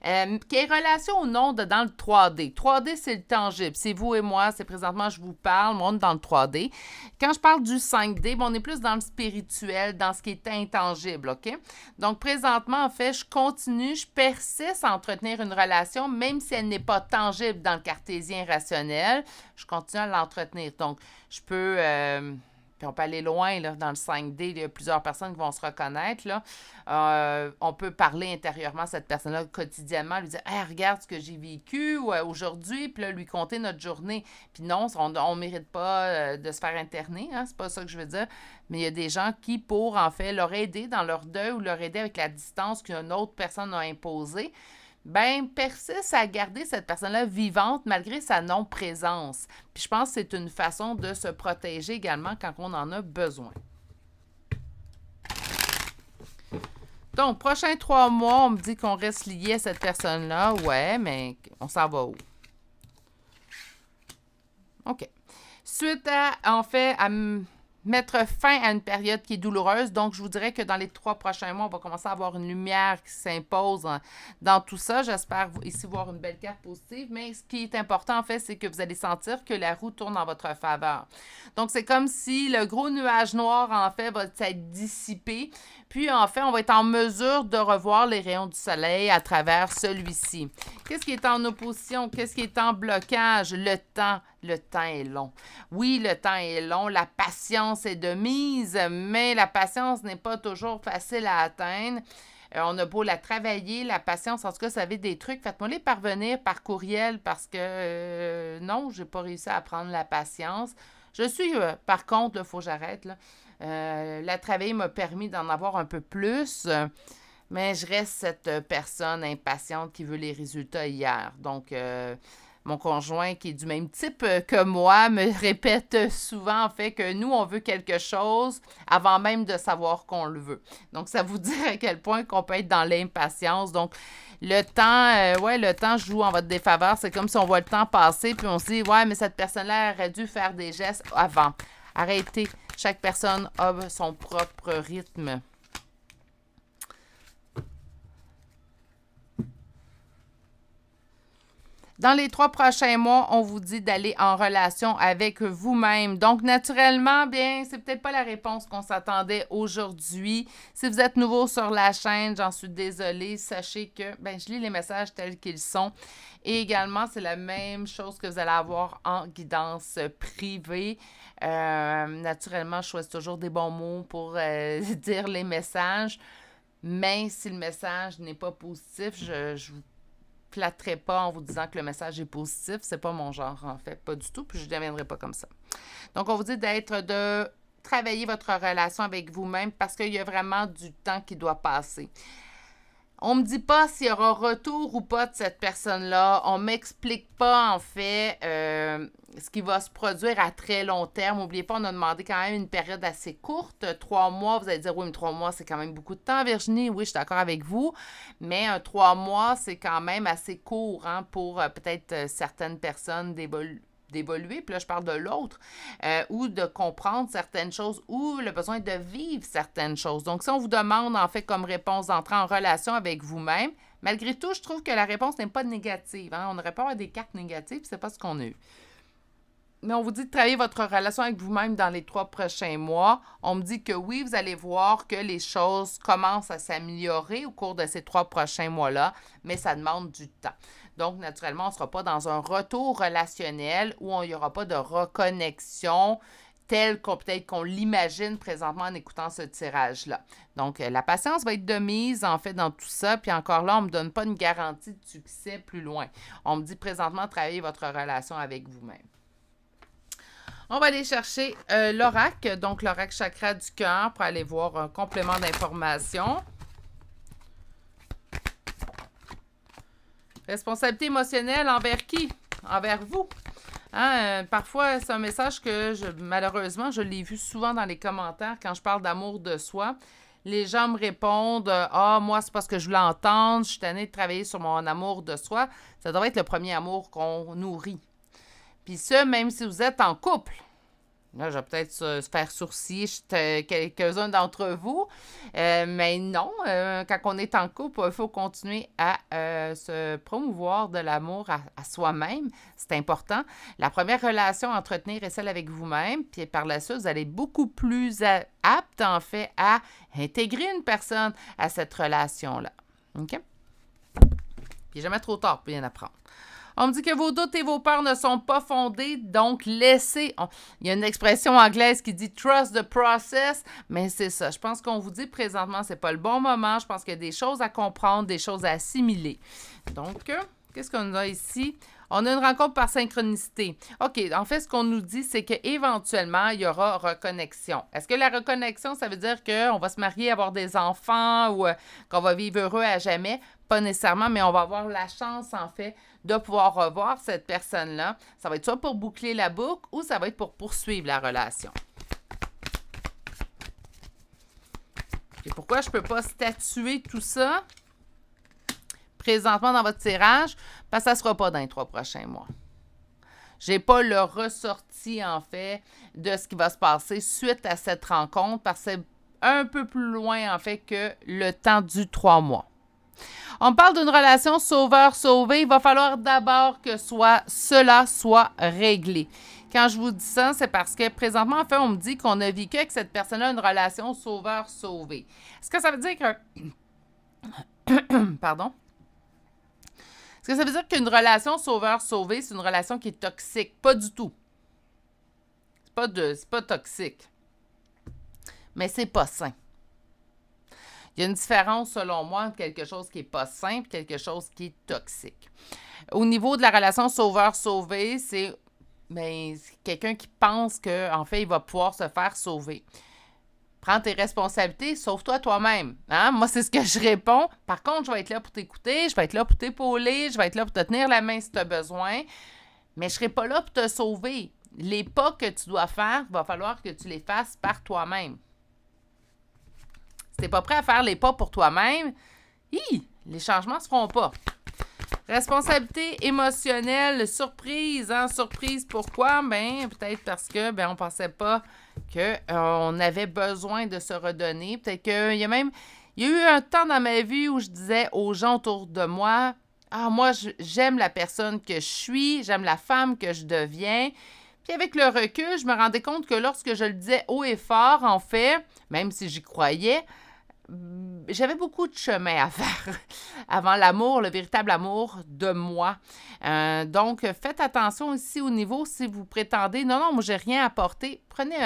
Qu'il y ait relation ou non dans le 3D. 3D, c'est le tangible. C'est vous et moi. C'est présentement, je vous parle. Moi, on est dans le 3D. Quand je parle du 5D, on est plus dans le spirituel, dans ce qui est intangible, OK? Donc, présentement, en fait, je continue, je persiste à entretenir une relation, même si elle n'est pas tangible dans le cartésien rationnel. Je continue à l'entretenir. Donc, je peux... puis on peut aller loin, là, dans le 5D. Il y a plusieurs personnes qui vont se reconnaître, là. On peut parler intérieurement à cette personne-là quotidiennement, lui dire « Hey, regarde ce que j'ai vécu aujourd'hui », puis là, lui conter notre journée. Puis non, on ne mérite pas de se faire interner, hein, c'est pas ça que je veux dire. Mais il y a des gens qui, pour, en fait, leur aider dans leur deuil ou leur aider avec la distance qu'une autre personne a imposée, ben persiste à garder cette personne-là vivante malgré sa non-présence. Puis je pense que c'est une façon de se protéger également quand on en a besoin. Donc, prochains 3 mois, on me dit qu'on reste lié à cette personne-là. Ouais, mais on s'en va où? OK. Suite à, en fait, à mettre fin à une période qui est douloureuse. Donc, je vous dirais que dans les 3 prochains mois, on va commencer à avoir une lumière qui s'impose dans tout ça. J'espère ici voir une belle carte positive. Mais ce qui est important, en fait, c'est que vous allez sentir que la roue tourne en votre faveur. Donc, c'est comme si le gros nuage noir, en fait, va être dissipé. Puis, en fait, on va être en mesure de revoir les rayons du soleil à travers celui-ci. Qu'est-ce qui est en opposition? Qu'est-ce qui est en blocage? Le temps. Le temps est long. Oui, le temps est long. La patience est de mise, mais la patience n'est pas toujours facile à atteindre. On a beau la travailler, la patience. En tout cas, vous savez des trucs, faites-moi les parvenir par courriel parce que non, je n'ai pas réussi à apprendre la patience. Je suis, par contre, il faut que j'arrête, là. La travailler m'a permis d'en avoir un peu plus, mais je reste cette personne impatiente qui veut les résultats hier. Donc, mon conjoint, qui est du même type que moi, me répète souvent, en fait, que nous, on veut quelque chose avant même de savoir qu'on le veut. Donc, ça vous dit à quel point qu'on peut être dans l'impatience. Donc, le temps, le temps joue en votre défaveur. C'est comme si on voit le temps passer, puis on se dit, ouais, mais cette personne-là aurait dû faire des gestes avant. Arrêtez. Chaque personne a son propre rythme. Dans les 3 prochains mois, on vous dit d'aller en relation avec vous-même. Donc, naturellement, bien, c'est peut-être pas la réponse qu'on s'attendait aujourd'hui. Si vous êtes nouveau sur la chaîne, j'en suis désolée. Sachez que, ben, je lis les messages tels qu'ils sont. Et également, c'est la même chose que vous allez avoir en guidance privée. Naturellement, je choisis toujours des bons mots pour dire les messages. Mais si le message n'est pas positif, je vous flatterai pas en vous disant que le message est positif. C'est pas mon genre, en fait. Pas du tout. Puis je ne deviendrai pas comme ça. Donc, on vous dit de travailler votre relation avec vous-même parce qu'il y a vraiment du temps qui doit passer. On ne me dit pas s'il y aura retour ou pas de cette personne-là. On ne m'explique pas, en fait, ce qui va se produire à très long terme. N'oubliez pas, on a demandé quand même une période assez courte. 3 mois, vous allez dire, oui, mais 3 mois, c'est quand même beaucoup de temps, Virginie. Oui, je suis d'accord avec vous. Mais 3 mois, c'est quand même assez court, hein, pour peut-être certaines personnes d'évoluer, puis là, je parle de l'autre, ou de comprendre certaines choses, ou le besoin de vivre certaines choses. Donc, si on vous demande, en fait, comme réponse d'entrer en relation avec vous-même, malgré tout, je trouve que la réponse n'est pas négative. Hein? On n'aurait pas avoir des cartes négatives, c'est pas ce qu'on a eu. Mais on vous dit de travailler votre relation avec vous-même dans les 3 prochains mois. On me dit que oui, vous allez voir que les choses commencent à s'améliorer au cours de ces 3 prochains mois-là, mais ça demande du temps. Donc, naturellement, on ne sera pas dans un retour relationnel où il n'y aura pas de reconnexion telle qu'on peut-être qu'on l'imagine présentement en écoutant ce tirage-là. Donc, la patience va être de mise, en fait, dans tout ça. Puis encore là, on ne me donne pas une garantie de succès plus loin. On me dit présentement, travailler votre relation avec vous-même. On va aller chercher l'oracle, donc l'oracle chakra du cœur pour aller voir un complément d'information. Responsabilité émotionnelle envers qui? Envers vous. Hein? Parfois, c'est un message que, malheureusement, je l'ai vu souvent dans les commentaires quand je parle d'amour de soi. Les gens me répondent « Ah, moi, c'est parce que je voulais entendre, je suis tannée de travailler sur mon amour de soi. » Ça devrait être le premier amour qu'on nourrit. Puis ça, même si vous êtes en couple. Là, je vais peut-être se faire sourciller quelques-uns d'entre vous. Mais non, quand on est en couple, il faut continuer à se promouvoir de l'amour à soi-même. C'est important. La première relation à entretenir est celle avec vous-même. Puis par la suite, vous allez être beaucoup plus apte, en fait, à intégrer une personne à cette relation-là. OK? Puis jamais trop tard pour bien apprendre. On me dit que vos doutes et vos peurs ne sont pas fondés, donc laissez... Il y a une expression anglaise qui dit « trust the process », mais c'est ça. Je pense qu'on vous dit présentement, c'est pas le bon moment. Je pense qu'il y a des choses à comprendre, des choses à assimiler. Donc, qu'est-ce qu'on a ici? On a une rencontre par synchronicité. OK, en fait, ce qu'on nous dit, c'est qu'éventuellement, il y aura reconnexion. Est-ce que la reconnexion, ça veut dire qu'on va se marier, avoir des enfants ou qu'on va vivre heureux à jamais? Pas nécessairement, mais on va avoir la chance, en fait, de pouvoir revoir cette personne-là. Ça va être soit pour boucler la boucle ou ça va être pour poursuivre la relation. Et pourquoi je ne peux pas statuer tout ça présentement dans votre tirage? Parce que ça ne sera pas dans les 3 prochains mois. Je n'ai pas le ressorti, en fait, de ce qui va se passer suite à cette rencontre parce que c'est un peu plus loin, en fait, que le temps du 3 mois. On parle d'une relation sauveur-sauvé. Il va falloir d'abord que cela soit réglé. Quand je vous dis ça, c'est parce que présentement, en fait, on me dit qu'on a vécu avec cette personne-là une relation sauveur-sauvé. Est-ce que ça veut dire que... Pardon? Est-ce que ça veut dire qu'une relation sauveur-sauvé, c'est une relation qui est toxique? Pas du tout. C'est pas toxique. Mais c'est pas sain. Il y a une différence, selon moi, entre quelque chose qui n'est pas sain et quelque chose qui est toxique. Au niveau de la relation sauveur-sauvé, c'est quelqu'un qui pense qu'en fait, il va pouvoir se faire sauver. Prends tes responsabilités, sauve-toi toi-même. Hein? Moi, c'est ce que je réponds. Par contre, je vais être là pour t'écouter, je vais être là pour t'épauler, je vais être là pour te tenir la main si tu as besoin, mais je ne serai pas là pour te sauver. Les pas que tu dois faire, il va falloir que tu les fasses par toi-même. Si tu n'es pas prêt à faire les pas pour toi-même, les changements ne se feront pas. Responsabilité émotionnelle, surprise. Hein? Surprise, pourquoi? Peut-être parce que on ne pensait pas qu'on avait besoin de se redonner. Peut-être qu'il y a eu un temps dans ma vie où je disais aux gens autour de moi, « Ah, moi, j'aime la personne que je suis, j'aime la femme que je deviens. » Puis avec le recul, je me rendais compte que lorsque je le disais haut et fort, en fait, même si j'y croyais, j'avais beaucoup de chemin à faire avant l'amour, le véritable amour de moi. Donc, faites attention ici au niveau si vous prétendez « Non, moi, j'ai rien apporté »,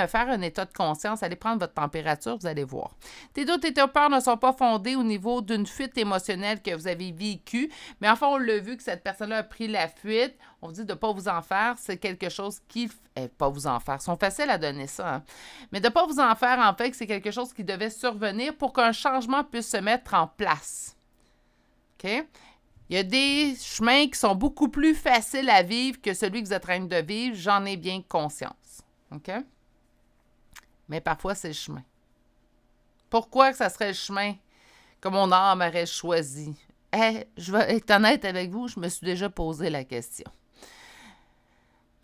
faire un état de conscience, allez prendre votre température, vous allez voir. Tes doutes et tes peurs ne sont pas fondés au niveau d'une fuite émotionnelle que vous avez vécue, mais enfin, on l'a vu que cette personne-là a pris la fuite. On vous dit de ne pas vous en faire, c'est quelque chose qui... pas vous en faire, ils sont faciles à donner ça, hein? Mais de ne pas vous en faire, en fait, c'est quelque chose qui devait survenir pour qu'un changement puisse se mettre en place. OK? Il y a des chemins qui sont beaucoup plus faciles à vivre que celui que vous êtes en train de vivre, j'en ai bien conscience. OK? Mais parfois, c'est le chemin. Pourquoi que ça serait le chemin que mon âme aurait choisi? Je vais être honnête avec vous, je me suis déjà posé la question.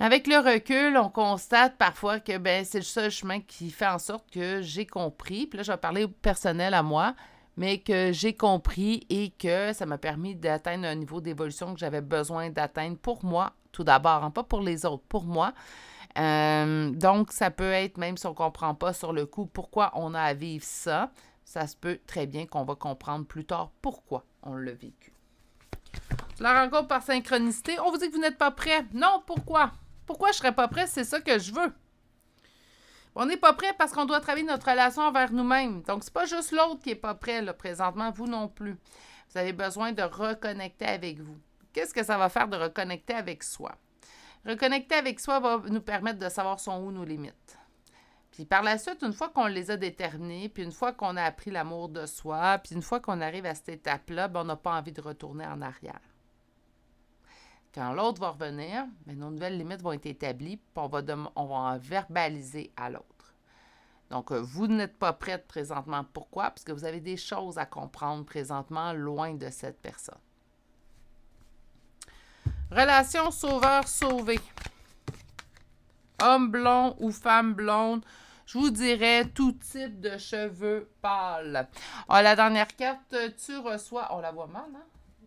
Avec le recul, on constate parfois que c'est le seul chemin qui fait en sorte que j'ai compris, puis là, je vais parler personnel à moi, mais que j'ai compris et que ça m'a permis d'atteindre un niveau d'évolution que j'avais besoin d'atteindre pour moi, tout d'abord, hein, pas pour les autres, pour moi. Donc, ça peut être, même si on ne comprend pas sur le coup pourquoi on a à vivre ça, ça se peut très bien qu'on va comprendre plus tard pourquoi on l'a vécu. La rencontre par synchronicité, on vous dit que vous n'êtes pas prêt. Non, pourquoi? Pourquoi je ne serais pas prêt? C'est ça que je veux. On n'est pas prêt parce qu'on doit travailler notre relation envers nous-mêmes. Donc, c'est pas juste l'autre qui n'est pas prêt, là, présentement, vous non plus. Vous avez besoin de reconnecter avec vous. Qu'est-ce que ça va faire de reconnecter avec soi? Reconnecter avec soi va nous permettre de savoir sont où nos limites. Puis par la suite, une fois qu'on les a déterminées, puis une fois qu'on a appris l'amour de soi, puis une fois qu'on arrive à cette étape-là, on n'a pas envie de retourner en arrière. Quand l'autre va revenir, nos nouvelles limites vont être établies, puis on va en verbaliser à l'autre. Donc, vous n'êtes pas prête présentement. Pourquoi? Parce que vous avez des choses à comprendre présentement loin de cette personne. Relation sauveur-sauvé. Homme blond ou femme blonde, je vous dirais tout type de cheveux pâles. Ah, la dernière carte, tu reçois... On la voit mal, hein?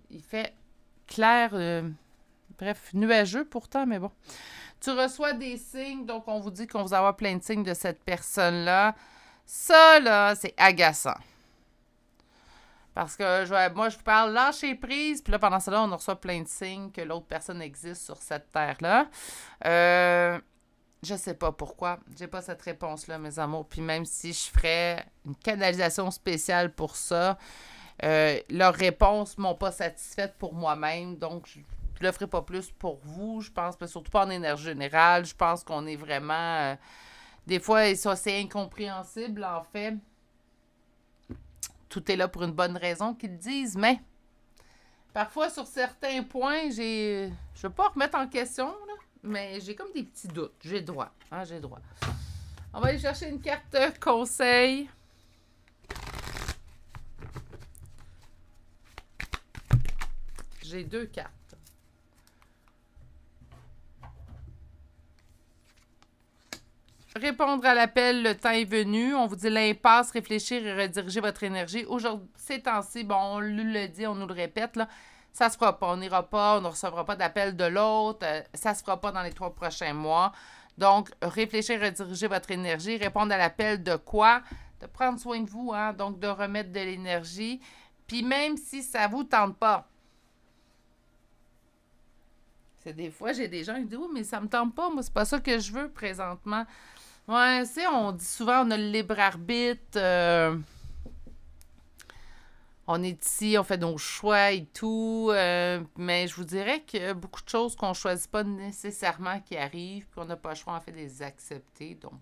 Il fait clair... bref, nuageux pourtant, mais bon. Tu reçois des signes, donc on vous dit qu'on vous avoir plein de signes de cette personne-là. Ça, là, c'est agaçant. Parce que moi, je vous parle lâcher prise, puis là, pendant cela, on reçoit plein de signes que l'autre personne existe sur cette terre-là. Je sais pas pourquoi. J'ai pas cette réponse-là, mes amours. Puis même si je ferais une canalisation spéciale pour ça, leurs réponses m'ont pas satisfaite pour moi-même, donc je le ferai pas plus pour vous, je pense, mais surtout pas en énergie générale. Je pense qu'on est vraiment... des fois, ça, c'est incompréhensible, en fait. Tout est là pour une bonne raison qu'ils disent, mais parfois, sur certains points, je veux pas remettre en question, là, mais j'ai comme des petits doutes. J'ai droit, hein, j'ai droit. On va aller chercher une carte conseil. J'ai 2 cartes. Répondre à l'appel, le temps est venu. On vous dit l'impasse, réfléchir et rediriger votre énergie. Aujourd'hui, ces temps-ci, on le dit, on nous le répète, là, ça se fera pas. On n'ira pas, on ne recevra pas d'appel de l'autre. Ça se fera pas dans les 3 prochains mois. Donc, réfléchir, rediriger votre énergie. Répondre à l'appel de quoi? De prendre soin de vous, hein? Donc de remettre de l'énergie. Puis même si ça vous tente pas, des fois, j'ai des gens qui disent « Oui, mais ça me tente pas, moi, c'est pas ça que je veux présentement. » Ouais, tu sais, on dit souvent on a le libre arbitre, on est ici, on fait nos choix et tout, mais je vous dirais qu'il y a beaucoup de choses qu'on ne choisit pas nécessairement qui arrivent, puis on n'a pas le choix en fait de les accepter. Donc,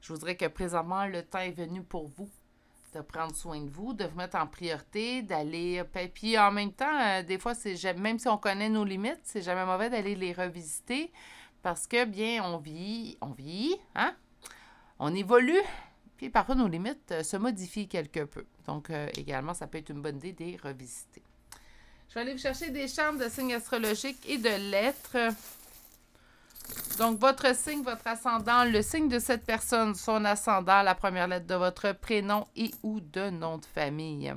je vous dirais que présentement, le temps est venu pour vous de prendre soin de vous, de vous mettre en priorité, d'aller... Puis en même temps, des fois, même si on connaît nos limites, c'est jamais mauvais d'aller les revisiter parce que, bien, on vit, hein? On évolue, puis parfois nos limites se modifient quelque peu. Donc, également, ça peut être une bonne idée de les revisiter. Je vais aller vous chercher des charmes de signes astrologiques et de lettres. Donc, votre signe, votre ascendant, le signe de cette personne, son ascendant, la première lettre de votre prénom et ou de nom de famille.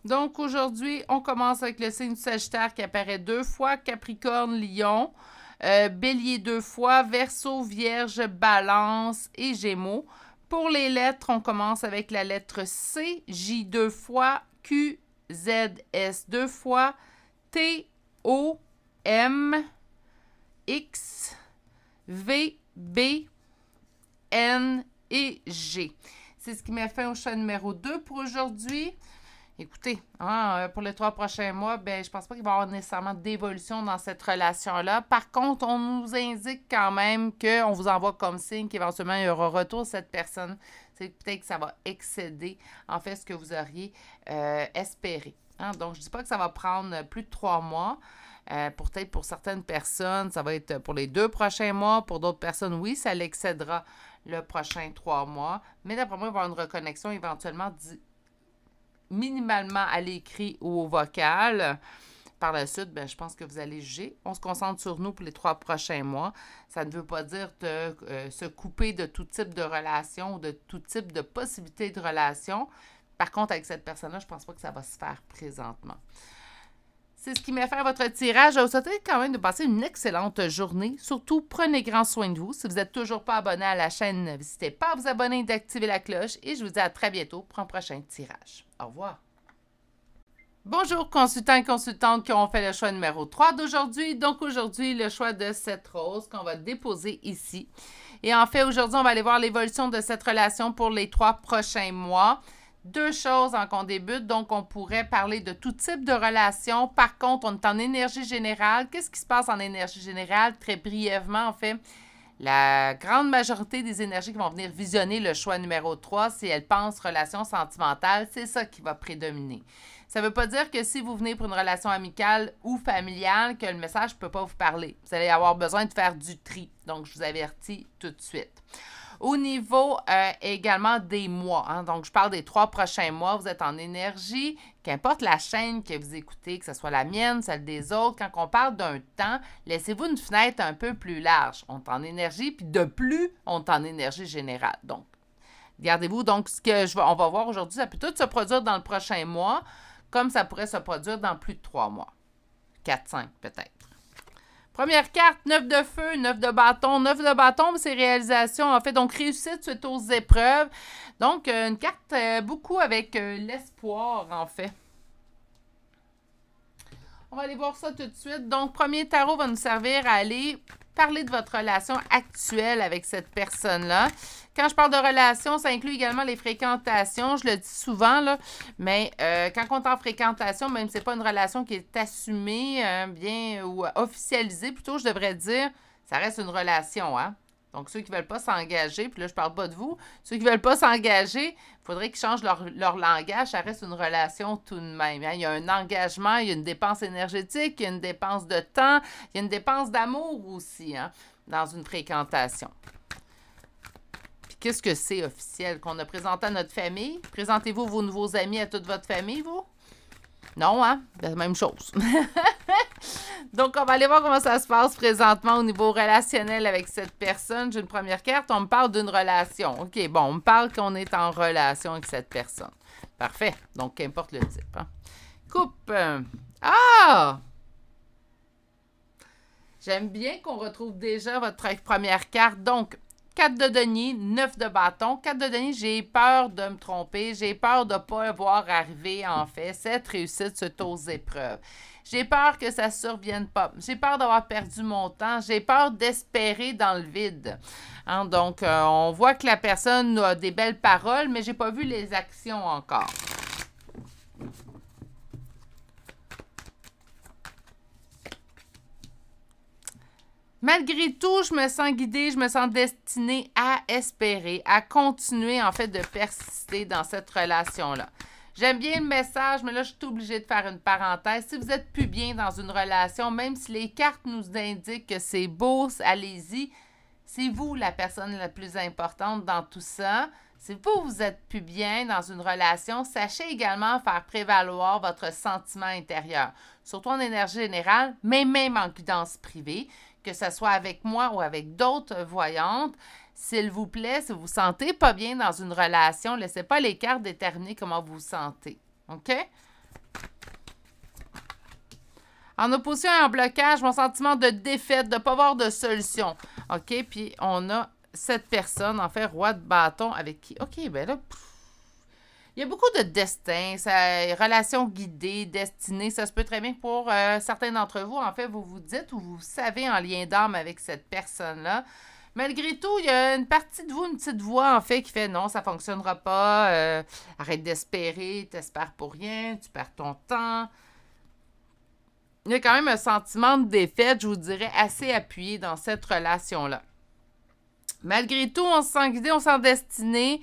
Donc, aujourd'hui, on commence avec le signe du Sagittaire qui apparaît 2 fois, Capricorne, Lion, Bélier 2 fois, Verseau, Vierge, Balance et Gémeaux. Pour les lettres, on commence avec la lettre C, J 2 fois, Q, Z, S 2 fois, T, O, M, X, V, B, N et G. C'est ce qui met fin au choix numéro 2 pour aujourd'hui. Écoutez, pour les 3 prochains mois, je pense pas qu'il va y avoir nécessairement d'évolution dans cette relation-là. Par contre, on nous indique quand même qu'on vous envoie comme signe qu'éventuellement, il y aura retour de cette personne. C'est peut-être que ça va excéder, en fait, ce que vous auriez espéré. Hein? Donc, je ne dis pas que ça va prendre plus de 3 mois. Peut-être pour certaines personnes, ça va être pour les 2 prochains mois. Pour d'autres personnes, oui, ça l'excédera le prochain 3 mois. Mais d'après moi, il va y avoir une reconnexion éventuellement minimalement à l'écrit ou au vocal. Par la suite, ben, je pense que vous allez juger. On se concentre sur nous pour les 3 prochains mois. Ça ne veut pas dire de se couper de tout type de relation ou de tout type de possibilité de relation. Par contre, avec cette personne-là, je ne pense pas que ça va se faire présentement. C'est ce qui met fin à votre tirage. Je vous souhaite quand même de passer une excellente journée. Surtout, prenez grand soin de vous. Si vous n'êtes toujours pas abonné à la chaîne, n'hésitez pas à vous abonner et d'activer la cloche. Et je vous dis à très bientôt pour un prochain tirage. Au revoir. Bonjour consultants et consultantes qui ont fait le choix numéro 3 d'aujourd'hui. Donc aujourd'hui, le choix de cette rose qu'on va déposer ici. Et en fait, aujourd'hui, on va aller voir l'évolution de cette relation pour les 3 prochains mois. 2 choses en qu'on débute. Donc, on pourrait parler de tout type de relation. Par contre, on est en énergie générale. Qu'est-ce qui se passe en énergie générale? Très brièvement, en fait, la grande majorité des énergies qui vont venir visionner le choix numéro 3, si elles pensent relation sentimentale, c'est ça qui va prédominer. Ça ne veut pas dire que si vous venez pour une relation amicale ou familiale, que le message ne peut pas vous parler. Vous allez avoir besoin de faire du tri. Donc, je vous avertis tout de suite. Au niveau également des mois, hein, donc je parle des 3 prochains mois, vous êtes en énergie, qu'importe la chaîne que vous écoutez, que ce soit la mienne, celle des autres, quand on parle d'un temps, laissez-vous une fenêtre un peu plus large. On est en énergie, puis de plus, on est en énergie générale. Donc, regardez-vous, donc ce que on va voir aujourd'hui, ça peut tout se produire dans le prochain mois, comme ça pourrait se produire dans plus de 3 mois. 4, 5 peut-être. Première carte, 9 de feu, 9 de bâton. 9 de bâton, c'est réalisation, en fait. Donc, réussite suite aux épreuves. Donc, une carte beaucoup avec l'espoir, en fait. On va aller voir ça tout de suite. Donc, premier tarot va nous servir à aller parler de votre relation actuelle avec cette personne-là. Quand je parle de relation, ça inclut également les fréquentations. Je le dis souvent, là, mais quand on est en fréquentation, même si ce n'est pas une relation qui est assumée bien ou officialisée, plutôt, je devrais dire, ça reste une relation, hein? Donc, ceux qui ne veulent pas s'engager, puis là, je ne parle pas de vous, ceux qui ne veulent pas s'engager, il faudrait qu'ils changent leur langage. Ça reste une relation tout de même. Hein? Il y a un engagement, il y a une dépense énergétique, il y a une dépense de temps, il y a une dépense d'amour aussi, hein, dans une fréquentation. Puis, qu'est-ce que c'est officiel qu'on a présenté à notre famille? Présentez-vous vos nouveaux amis à toute votre famille, vous? Non, hein? C'est la même chose. Donc, on va aller voir comment ça se passe présentement au niveau relationnel avec cette personne. J'ai une première carte. On me parle d'une relation. OK, bon, on me parle qu'on est en relation avec cette personne. Parfait. Donc, qu'importe le type. Hein? Coupe. Ah! J'aime bien qu'on retrouve déjà votre première carte. Donc, 4 de denier, 9 de bâton. 4 de denier, j'ai peur de me tromper. J'ai peur de ne pas voir arriver, en fait, cette réussite suite aux épreuves. J'ai peur que ça ne survienne pas. J'ai peur d'avoir perdu mon temps. J'ai peur d'espérer dans le vide. Hein, donc, on voit que la personne a des belles paroles, mais je n'ai pas vu les actions encore. Malgré tout, je me sens guidée, je me sens destinée à espérer, à continuer en fait de persister dans cette relation-là. J'aime bien le message, mais là, je suis obligée de faire une parenthèse. Si vous n'êtes plus bien dans une relation, même si les cartes nous indiquent que c'est beau, allez-y, c'est vous la personne la plus importante dans tout ça. Si vous n'êtes plus bien dans une relation, sachez également faire prévaloir votre sentiment intérieur, surtout en énergie générale, mais même en guidance privée, que ce soit avec moi ou avec d'autres voyantes. S'il vous plaît, si vous ne vous sentez pas bien dans une relation, laissez pas les cartes déterminer comment vous vous sentez. OK? En opposition et en blocage, mon sentiment de défaite, de ne pas avoir de solution. OK? Puis, on a cette personne, en fait, roi de bâton, avec qui... OK, ben là... Il y a beaucoup de destin, relations guidées, destinées. Ça se peut très bien pour certains d'entre vous. En fait, vous vous dites ou vous savez en lien d'âme avec cette personne-là. Malgré tout, il y a une partie de vous, une petite voix, en fait, qui fait non, ça ne fonctionnera pas. Arrête d'espérer, tu espères pour rien, tu perds ton temps. Il y a quand même un sentiment de défaite, je vous dirais, assez appuyé dans cette relation-là. Malgré tout, on se sent guidé, on se sent destiné.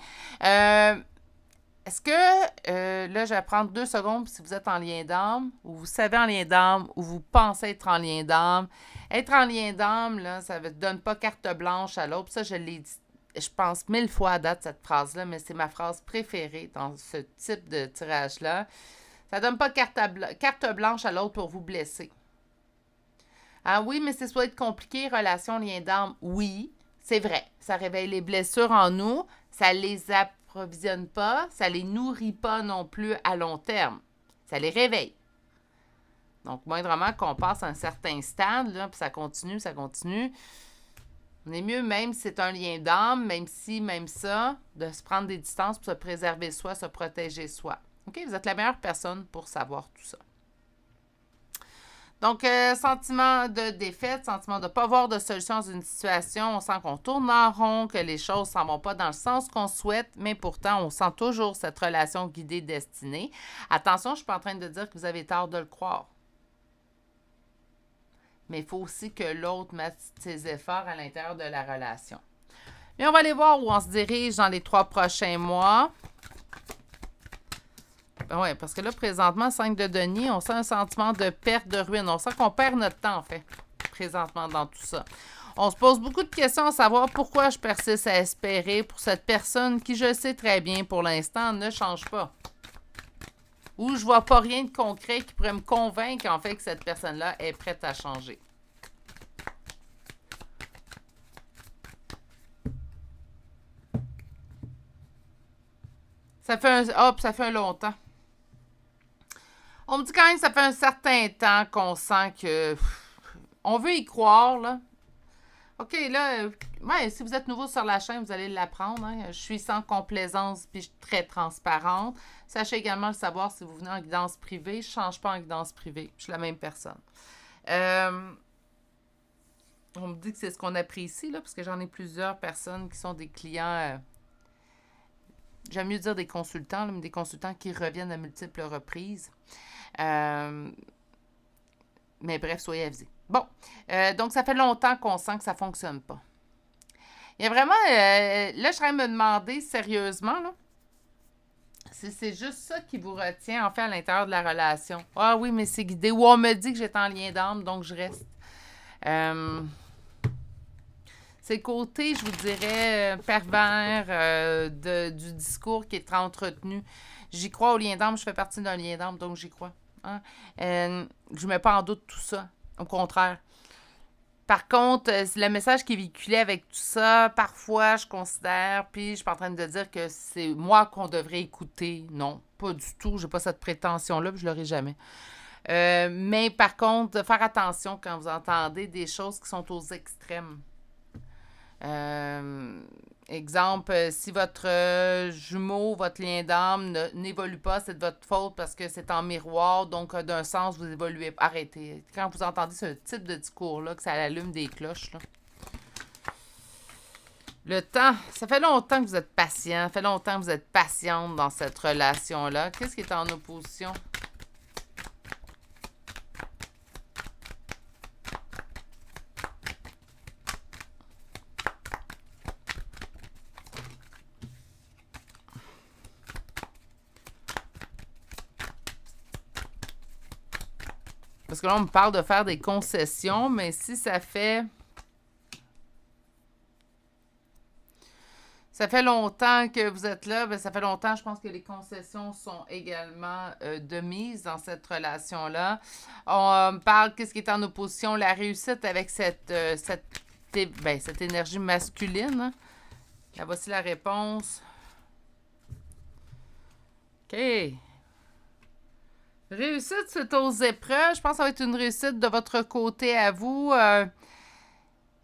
Est-ce que, là, je vais prendre 2 secondes si vous êtes en lien d'âme, ou vous savez en lien d'âme, ou vous pensez être en lien d'âme. Être en lien d'âme, là, ça ne donne pas carte blanche à l'autre. Ça, je l'ai dit, je pense 1000 fois à date, cette phrase-là, mais c'est ma phrase préférée dans ce type de tirage-là. Ça ne donne pas carte blanche à l'autre pour vous blesser. Ah oui, mais c'est soit être compliqué, relation, lien d'âme. Oui, c'est vrai. Ça réveille les blessures en nous. Ça les approvisionne pas. Ça les nourrit pas non plus à long terme. Ça les réveille. Donc, moindrement qu'on passe à un certain stade, là, puis ça continue, on est mieux, même si c'est un lien d'âme, même ça, de se prendre des distances pour se préserver soi, se protéger soi. OK? Vous êtes la meilleure personne pour savoir tout ça. Donc, sentiment de défaite, sentiment de ne pas avoir de solution dans une situation. On sent qu'on tourne en rond, que les choses ne s'en vont pas dans le sens qu'on souhaite, mais pourtant, on sent toujours cette relation guidée, destinée. Attention, je ne suis pas en train de dire que vous avez tort de le croire. Mais il faut aussi que l'autre mette ses efforts à l'intérieur de la relation. Mais on va aller voir où on se dirige dans les 3 prochains mois. Oui, parce que là, présentement, 5 de denier, on sent un sentiment de perte, de ruine. On sent qu'on perd notre temps, en fait, présentement, dans tout ça. On se pose beaucoup de questions à savoir pourquoi je persiste à espérer pour cette personne qui, je sais très bien, pour l'instant, ne change pas. Ou je vois pas rien de concret qui pourrait me convaincre, en fait, que cette personne-là est prête à changer. Ça fait ça fait un long-temps. On me dit quand même que ça fait un certain temps qu'on sent que... on veut y croire, là. OK, là, ouais, si vous êtes nouveau sur la chaîne, vous allez l'apprendre. Hein. Je suis sans complaisance, puis je suis très transparente. Sachez également le savoir si vous venez en guidance privée. Je ne change pas en guidance privée. Je suis la même personne. On me dit que c'est ce qu'on apprécie, là, parce que j'en ai plusieurs personnes qui sont des clients... j'aime mieux dire des consultants, là, mais des consultants qui reviennent à multiples reprises. Mais bref, soyez avisés. Bon, donc ça fait longtemps qu'on sent que ça ne fonctionne pas. Il y a vraiment... là, je serais me demander sérieusement, là, si c'est juste ça qui vous retient, en fait, à l'intérieur de la relation. Ah oui, mais c'est guidé. Ou on me dit que j'étais en lien d'âme, donc je reste. C'est le côté, je vous dirais, pervers du discours qui est entretenu. J'y crois au lien d'âme, je fais partie d'un lien d'âme, donc j'y crois. Hein? Je ne mets pas en doute tout ça. Au contraire. Par contre, le message qui est véhiculé avec tout ça, parfois, je considère, puis je suis pas en train de dire que c'est moi qu'on devrait écouter. Non, pas du tout. Je n'ai pas cette prétention-là, puis je ne l'aurai jamais. Mais par contre, de faire attention quand vous entendez des choses qui sont aux extrêmes. Exemple, si votre jumeau, votre lien d'âme n'évolue pas, c'est de votre faute parce que c'est en miroir, donc d'un sens, vous évoluez. Arrêtez. Quand vous entendez ce type de discours-là, que ça allume des cloches, là. Le temps, ça fait longtemps que vous êtes patient, ça fait longtemps que vous êtes patiente dans cette relation-là. Qu'est-ce qui est en opposition? Parce que là, on me parle de faire des concessions, mais si ça fait... ça fait longtemps que vous êtes là, bien, ça fait longtemps, je pense que les concessions sont également de mise dans cette relation-là. On me parle, qu'est-ce qui est en opposition? La réussite avec cette énergie masculine. Hein? Là, voici la réponse. OK. Réussite suite aux épreuves. Je pense que ça va être une réussite de votre côté à vous.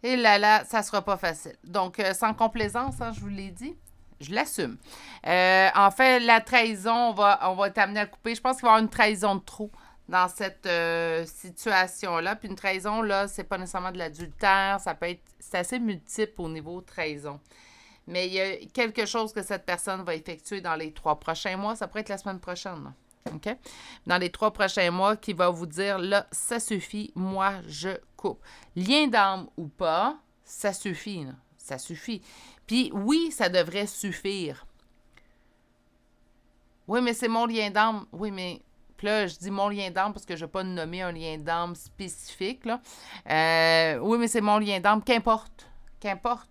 Et là, ça ne sera pas facile. Donc, sans complaisance, hein, je vous l'ai dit, je l'assume. En fait, la trahison, on va être amené à couper. Je pense qu'il va y avoir une trahison de trop dans cette situation-là. Puis une trahison, là, c'est pas nécessairement de l'adultère. Ça peut être... c'est assez multiple au niveau trahison. Mais il y a quelque chose que cette personne va effectuer dans les 3 prochains mois. Ça pourrait être la semaine prochaine, là. OK? Dans les 3 prochains mois, qui va vous dire, là, ça suffit, moi, je coupe. Lien d'âme ou pas, ça suffit, là. Ça suffit. Puis oui, ça devrait suffire. Oui, mais c'est mon lien d'âme. Oui, mais puis là, je dis mon lien d'âme parce que je ne vais pas nommer un lien d'âme spécifique, là. Oui, mais c'est mon lien d'âme. Qu'importe. Qu'importe.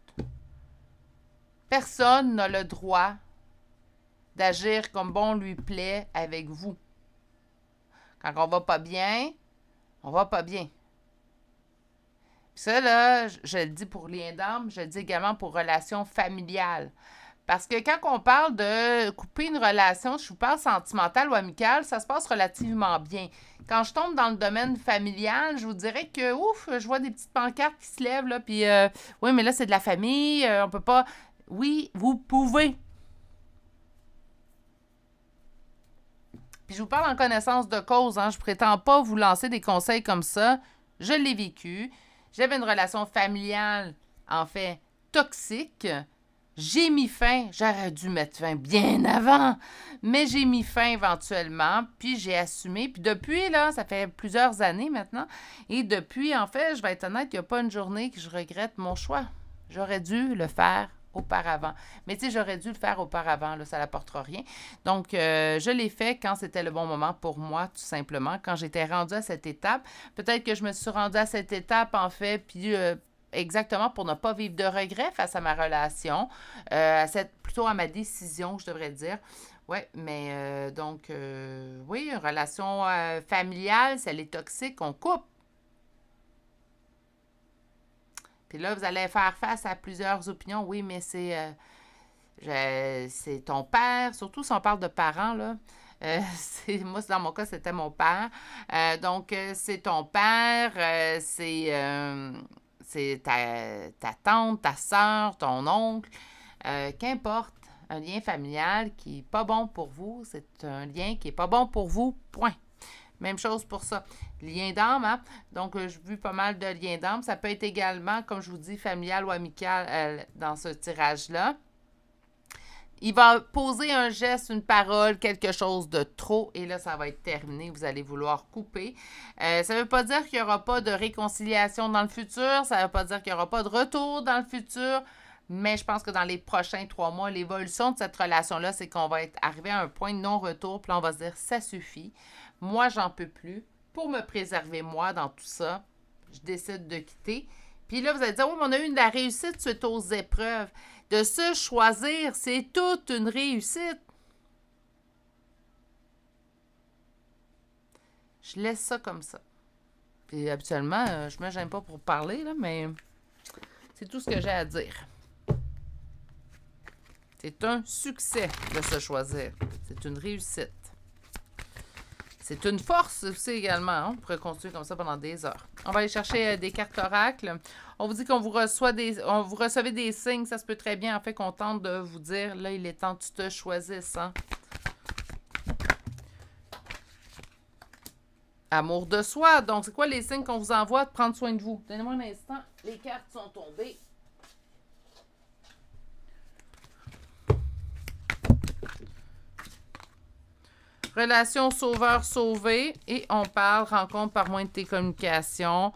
Personne n'a le droit d'agir comme bon lui plaît avec vous. Quand on va pas bien, on va pas bien. Puis ça, là, je le dis pour lien d'âme, je le dis également pour relation familiale. Parce que quand on parle de couper une relation, je vous parle sentimentale ou amicale, ça se passe relativement bien. Quand je tombe dans le domaine familial, je vous dirais que, ouf, je vois des petites pancartes qui se lèvent, là, puis oui, mais là, c'est de la famille, on peut pas... Oui, vous pouvez. Puis je vous parle en connaissance de cause, hein, je prétends pas vous lancer des conseils comme ça. Je l'ai vécu. J'avais une relation familiale, en fait, toxique. J'ai mis fin, j'aurais dû mettre fin bien avant, mais j'ai mis fin éventuellement, puis j'ai assumé. Puis depuis, là, ça fait plusieurs années maintenant, et depuis, en fait, je vais être honnête, il n'y a pas une journée que je regrette mon choix. J'aurais dû le faire auparavant. Mais tu sais, j'aurais dû le faire auparavant, là, ça n'apportera rien. Donc, je l'ai fait quand c'était le bon moment pour moi, tout simplement, quand j'étais rendue à cette étape. Peut-être que je me suis rendue à cette étape, en fait, puis... exactement pour ne pas vivre de regrets face à ma relation, plutôt à ma décision, je devrais dire. Oui, mais donc, oui, une relation familiale, si elle est toxique, on coupe. Puis là, vous allez faire face à plusieurs opinions. Oui, mais c'est ton père, surtout si on parle de parents, là. Moi, dans mon cas, c'était mon père. Donc, c'est ton père, c'est ta tante, ta soeur, ton oncle, qu'importe, un lien familial qui n'est pas bon pour vous, c'est un lien qui n'est pas bon pour vous, point. Même chose pour ça. Lien d'âme, hein? Donc, j'ai vu pas mal de liens d'âme. Ça peut être également, comme je vous dis, familial ou amical dans ce tirage-là. Il va poser un geste, une parole, quelque chose de trop, et là, ça va être terminé. Vous allez vouloir couper. Ça ne veut pas dire qu'il n'y aura pas de réconciliation dans le futur. Ça ne veut pas dire qu'il n'y aura pas de retour dans le futur. Mais je pense que dans les prochains 3 mois, l'évolution de cette relation-là, c'est qu'on va être arrivé à un point de non-retour. Puis là, on va se dire, ça suffit. Moi, j'en peux plus. Pour me préserver, moi, dans tout ça, je décide de quitter. Puis là, vous allez dire, oui, mais on a eu de la réussite suite aux épreuves. De se choisir, c'est toute une réussite. Je laisse ça comme ça. Puis habituellement, je me gêne pas pour parler, là, mais c'est tout ce que j'ai à dire. C'est un succès de se choisir. C'est une réussite. C'est une force aussi également. Hein? On pourrait continuer comme ça pendant des heures. On va aller chercher des cartes oracles. On vous dit qu'on vous recevez des signes. Ça se peut très bien, en fait, qu'on tente de vous dire, là, il est temps que tu te choisisses. Hein? Amour de soi. Donc, c'est quoi les signes qu'on vous envoie de prendre soin de vous? Donnez-moi un instant. Les cartes sont tombées. Relation sauveur-sauvé. Et on parle rencontre par moyen de tes communications.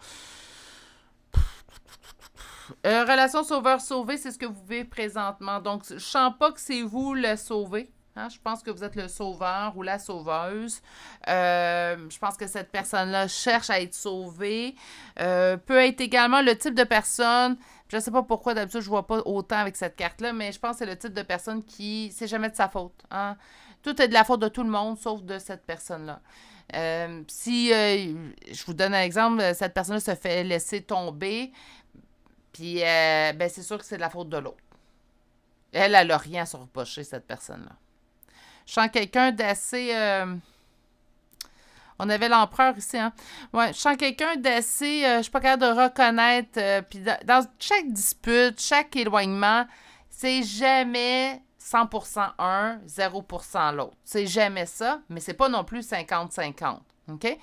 Relation sauveur-sauvé, c'est ce que vous vivez présentement. Donc, je ne sens pas que c'est vous le sauvé. Hein? Je pense que vous êtes le sauveur ou la sauveuse. Je pense que cette personne-là cherche à être sauvée. Peut être également le type de personne... Je ne sais pas pourquoi, d'habitude, je ne vois pas autant avec cette carte-là, mais je pense que c'est le type de personne qui... C'est jamais de sa faute. Hein? Tout est de la faute de tout le monde, sauf de cette personne-là. Si, je vous donne un exemple, cette personne-là se fait laisser tomber, puis ben, c'est sûr que c'est de la faute de l'autre. Elle n'a rien à se reprocher, cette personne-là. Je sens quelqu'un d'assez... On avait l'empereur ici, hein? Ouais, je sens quelqu'un d'assez... je suis pas capable de reconnaître. Puis dans chaque dispute, chaque éloignement, c'est jamais 100% un, 0% l'autre. C'est jamais ça, mais c'est pas non plus 50-50. OK?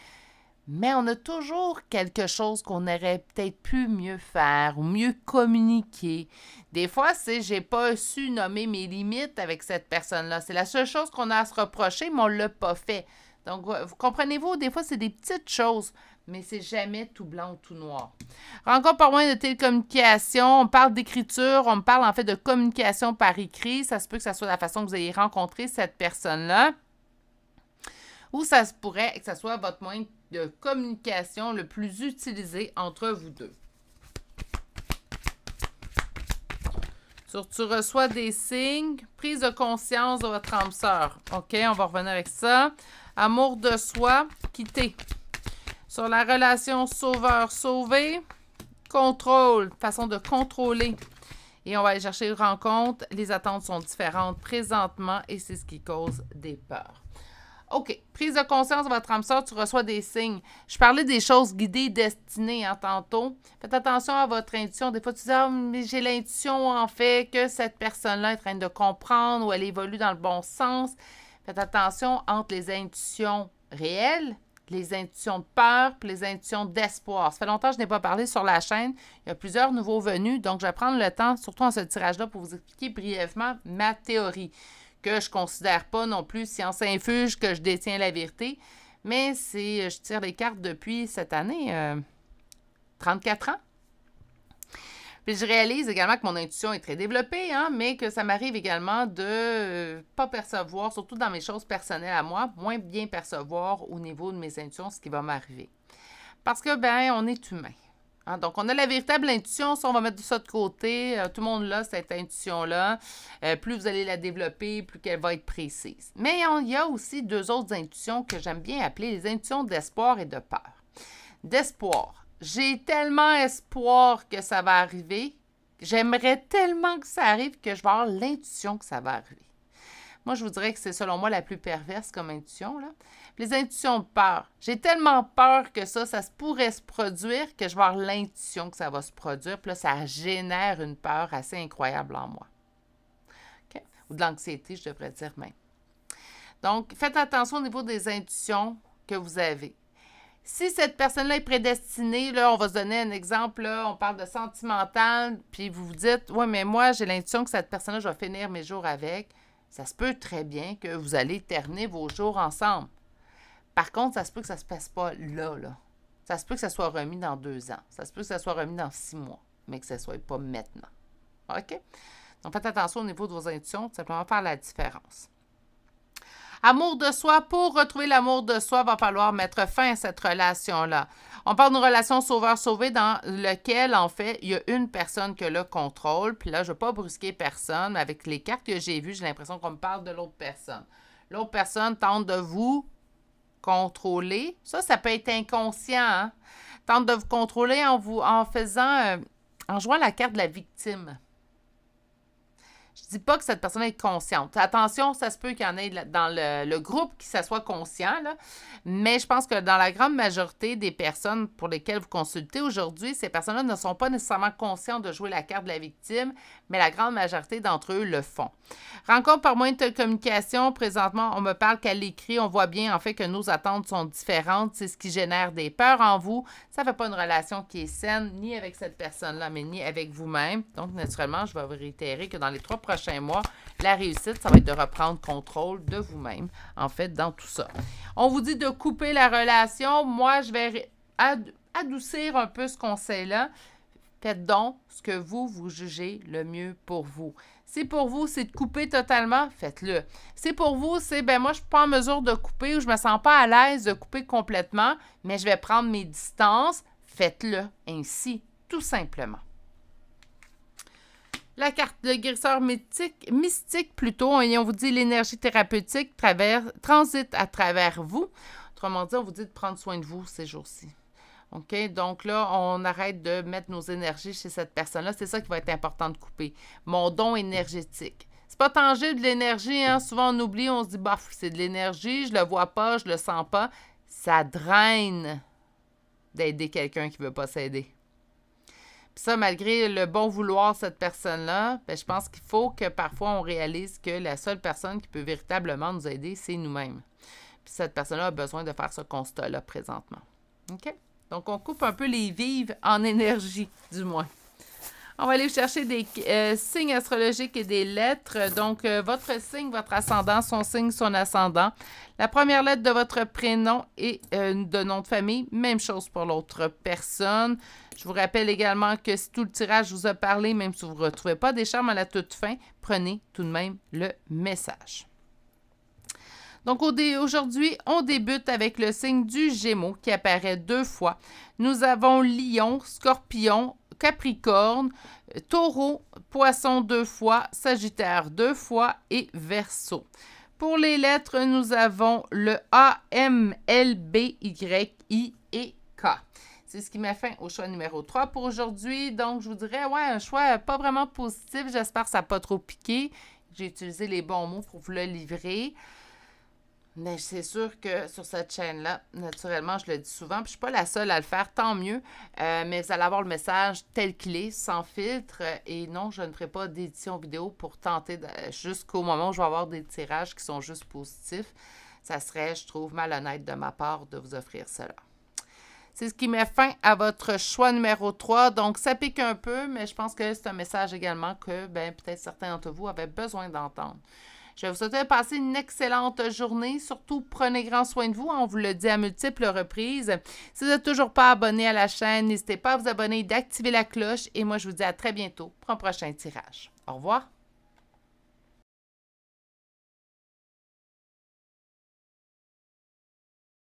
Mais on a toujours quelque chose qu'on aurait peut-être pu mieux faire ou mieux communiquer. Des fois, c'est j'ai pas su nommer mes limites avec cette personne-là. C'est la seule chose qu'on a à se reprocher, mais on l'a pas fait. Donc, vous comprenez-vous, des fois, c'est des petites choses, mais c'est jamais tout blanc ou tout noir. Rencontre par moyen de télécommunication, on parle d'écriture, on parle en fait de communication par écrit. Ça se peut que ça soit la façon que vous ayez rencontré cette personne-là. Ou ça se pourrait que ce soit votre moyen de communication le plus utilisé entre vous deux. Sur tu reçois des signes, prise de conscience de votre âme sœur. OK, on va revenir avec ça. Amour de soi, quitter. Sur la relation sauveur-sauvé, contrôle, façon de contrôler. Et on va aller chercher une rencontre. Les attentes sont différentes présentement et c'est ce qui cause des peurs. OK. Prise de conscience de votre âme sœur, tu reçois des signes. Je parlais des choses guidées, destinées tantôt. Faites attention à votre intuition. Des fois, tu dis, ah, mais j'ai l'intuition, en fait, que cette personne-là est en train de comprendre ou elle évolue dans le bon sens. Faites attention entre les intuitions réelles, les intuitions de peur et les intuitions d'espoir. Ça fait longtemps que je n'ai pas parlé sur la chaîne. Il y a plusieurs nouveaux venus, donc je vais prendre le temps, surtout en ce tirage-là, pour vous expliquer brièvement ma théorie, que je ne considère pas non plus science infuse, que je détiens la vérité, mais je tire les cartes depuis cette année, 34 ans. Puis je réalise également que mon intuition est très développée, hein, mais que ça m'arrive également de pas percevoir, surtout dans mes choses personnelles à moi, moins bien percevoir au niveau de mes intuitions ce qui va m'arriver. Parce que, ben, on est humain. Hein, donc, on a la véritable intuition, ça, on va mettre ça de côté. Tout le monde a cette intuition-là. Plus vous allez la développer, plus qu'elle va être précise. Mais il y a aussi deux autres intuitions que j'aime bien appeler les intuitions d'espoir et de peur. D'espoir. J'ai tellement espoir que ça va arriver. J'aimerais tellement que ça arrive que je vais avoir l'intuition que ça va arriver. Moi, je vous dirais que c'est selon moi la plus perverse comme intuition, là. Les intuitions de peur. J'ai tellement peur que ça se pourrait se produire que je vais avoir l'intuition que ça va se produire. Puis là, ça génère une peur assez incroyable en moi. Okay? Ou de l'anxiété, je devrais dire même. Donc, faites attention au niveau des intuitions que vous avez. Si cette personne-là est prédestinée, là, on va se donner un exemple, là, on parle de sentimental, puis vous vous dites, ouais, mais moi, j'ai l'intuition que cette personne-là, je vais finir mes jours avec. Ça se peut très bien que vous allez terminer vos jours ensemble. Par contre, ça se peut que ça ne se passe pas là. Ça se peut que ça soit remis dans 2 ans. Ça se peut que ça soit remis dans 6 mois, mais que ça ne soit pas maintenant. OK? Donc, faites attention au niveau de vos intuitions, tout simplement faire la différence. Amour de soi. Pour retrouver l'amour de soi, il va falloir mettre fin à cette relation-là. On parle d'une relation sauveur-sauvé dans laquelle, en fait, il y a une personne que le contrôle. Puis là, je ne veux pas brusquer personne, mais avec les cartes que j'ai vues, j'ai l'impression qu'on me parle de l'autre personne. L'autre personne tente de vous contrôler. Ça peut être inconscient, hein? Tente de vous contrôler en jouant la carte de la victime. Je ne dis pas que cette personne est consciente. Attention, ça se peut qu'il y en ait dans le groupe qui ça soit conscient, là. Mais je pense que dans la grande majorité des personnes pour lesquelles vous consultez aujourd'hui, ces personnes-là ne sont pas nécessairement conscientes de jouer la carte de la victime, mais la grande majorité d'entre eux le font. Rencontre par moyen de communication, présentement, on me parle qu'à l'écrit, on voit bien en fait que nos attentes sont différentes. C'est ce qui génère des peurs en vous. Ça ne fait pas une relation qui est saine, ni avec cette personne-là, mais ni avec vous-même. Donc, naturellement, je vais vous réitérer que dans les 3 prochains mois, la réussite, ça va être de reprendre contrôle de vous-même, en fait, dans tout ça. On vous dit de couper la relation. Moi, je vais adoucir un peu ce conseil-là. Faites donc ce que vous jugez le mieux pour vous. Si pour vous, c'est de couper totalement, faites-le. Si pour vous, c'est, ben moi, je ne suis pas en mesure de couper ou je ne me sens pas à l'aise de couper complètement, mais je vais prendre mes distances, faites-le ainsi, tout simplement. La carte de guérisseur mystique plutôt, et on vous dit l'énergie thérapeutique transite à travers vous. Autrement dit, on vous dit de prendre soin de vous ces jours-ci. OK? Donc là, on arrête de mettre nos énergies chez cette personne-là. C'est ça qui va être important de couper. Mon don énergétique. C'est pas tangible de l'énergie, hein? Souvent, on oublie, on se dit, bah, c'est de l'énergie, je le vois pas, je le sens pas. Ça draine d'aider quelqu'un qui veut pas s'aider. Puis ça, malgré le bon vouloir de cette personne-là, ben, je pense qu'il faut que parfois on réalise que la seule personne qui peut véritablement nous aider, c'est nous-mêmes. Puis cette personne-là a besoin de faire ce constat-là présentement. OK? Donc, on coupe un peu les vives en énergie, du moins. On va aller chercher des signes astrologiques et des lettres. Donc, votre signe, votre ascendant, son signe, son ascendant. La première lettre de votre prénom et de nom de famille. Même chose pour l'autre personne. Je vous rappelle également que si tout le tirage vous a parlé, même si vous ne retrouvez pas des charmes à la toute fin, prenez tout de même le message. Donc, aujourd'hui, on débute avec le signe du Gémeaux qui apparaît 2 fois. Nous avons Lion, Scorpion, Capricorne, Taureau, Poisson 2 fois, Sagittaire 2 fois et Verseau. Pour les lettres, nous avons le A, M, L, B, Y, I et K. C'est ce qui met fin au choix numéro 3 pour aujourd'hui. Donc, je vous dirais, ouais, un choix pas vraiment positif. J'espère que ça n'a pas trop piqué. J'ai utilisé les bons mots pour vous le livrer. Mais c'est sûr que sur cette chaîne-là, naturellement, je le dis souvent, puis je ne suis pas la seule à le faire, tant mieux. Mais vous allez avoir le message tel qu'il est, sans filtre. Et non, je ne ferai pas d'édition vidéo pour tenter, jusqu'au moment où je vais avoir des tirages qui sont juste positifs. Ça serait, je trouve, malhonnête de ma part de vous offrir cela. C'est ce qui met fin à votre choix numéro 3. Donc, ça pique un peu, mais je pense que c'est un message également que peut-être certains d'entre vous avaient besoin d'entendre. Je vais vous souhaiter de passer une excellente journée. Surtout, prenez grand soin de vous. On vous le dit à multiples reprises. Si vous n'êtes toujours pas abonné à la chaîne, n'hésitez pas à vous abonner et d'activer la cloche. Et moi, je vous dis à très bientôt pour un prochain tirage. Au revoir.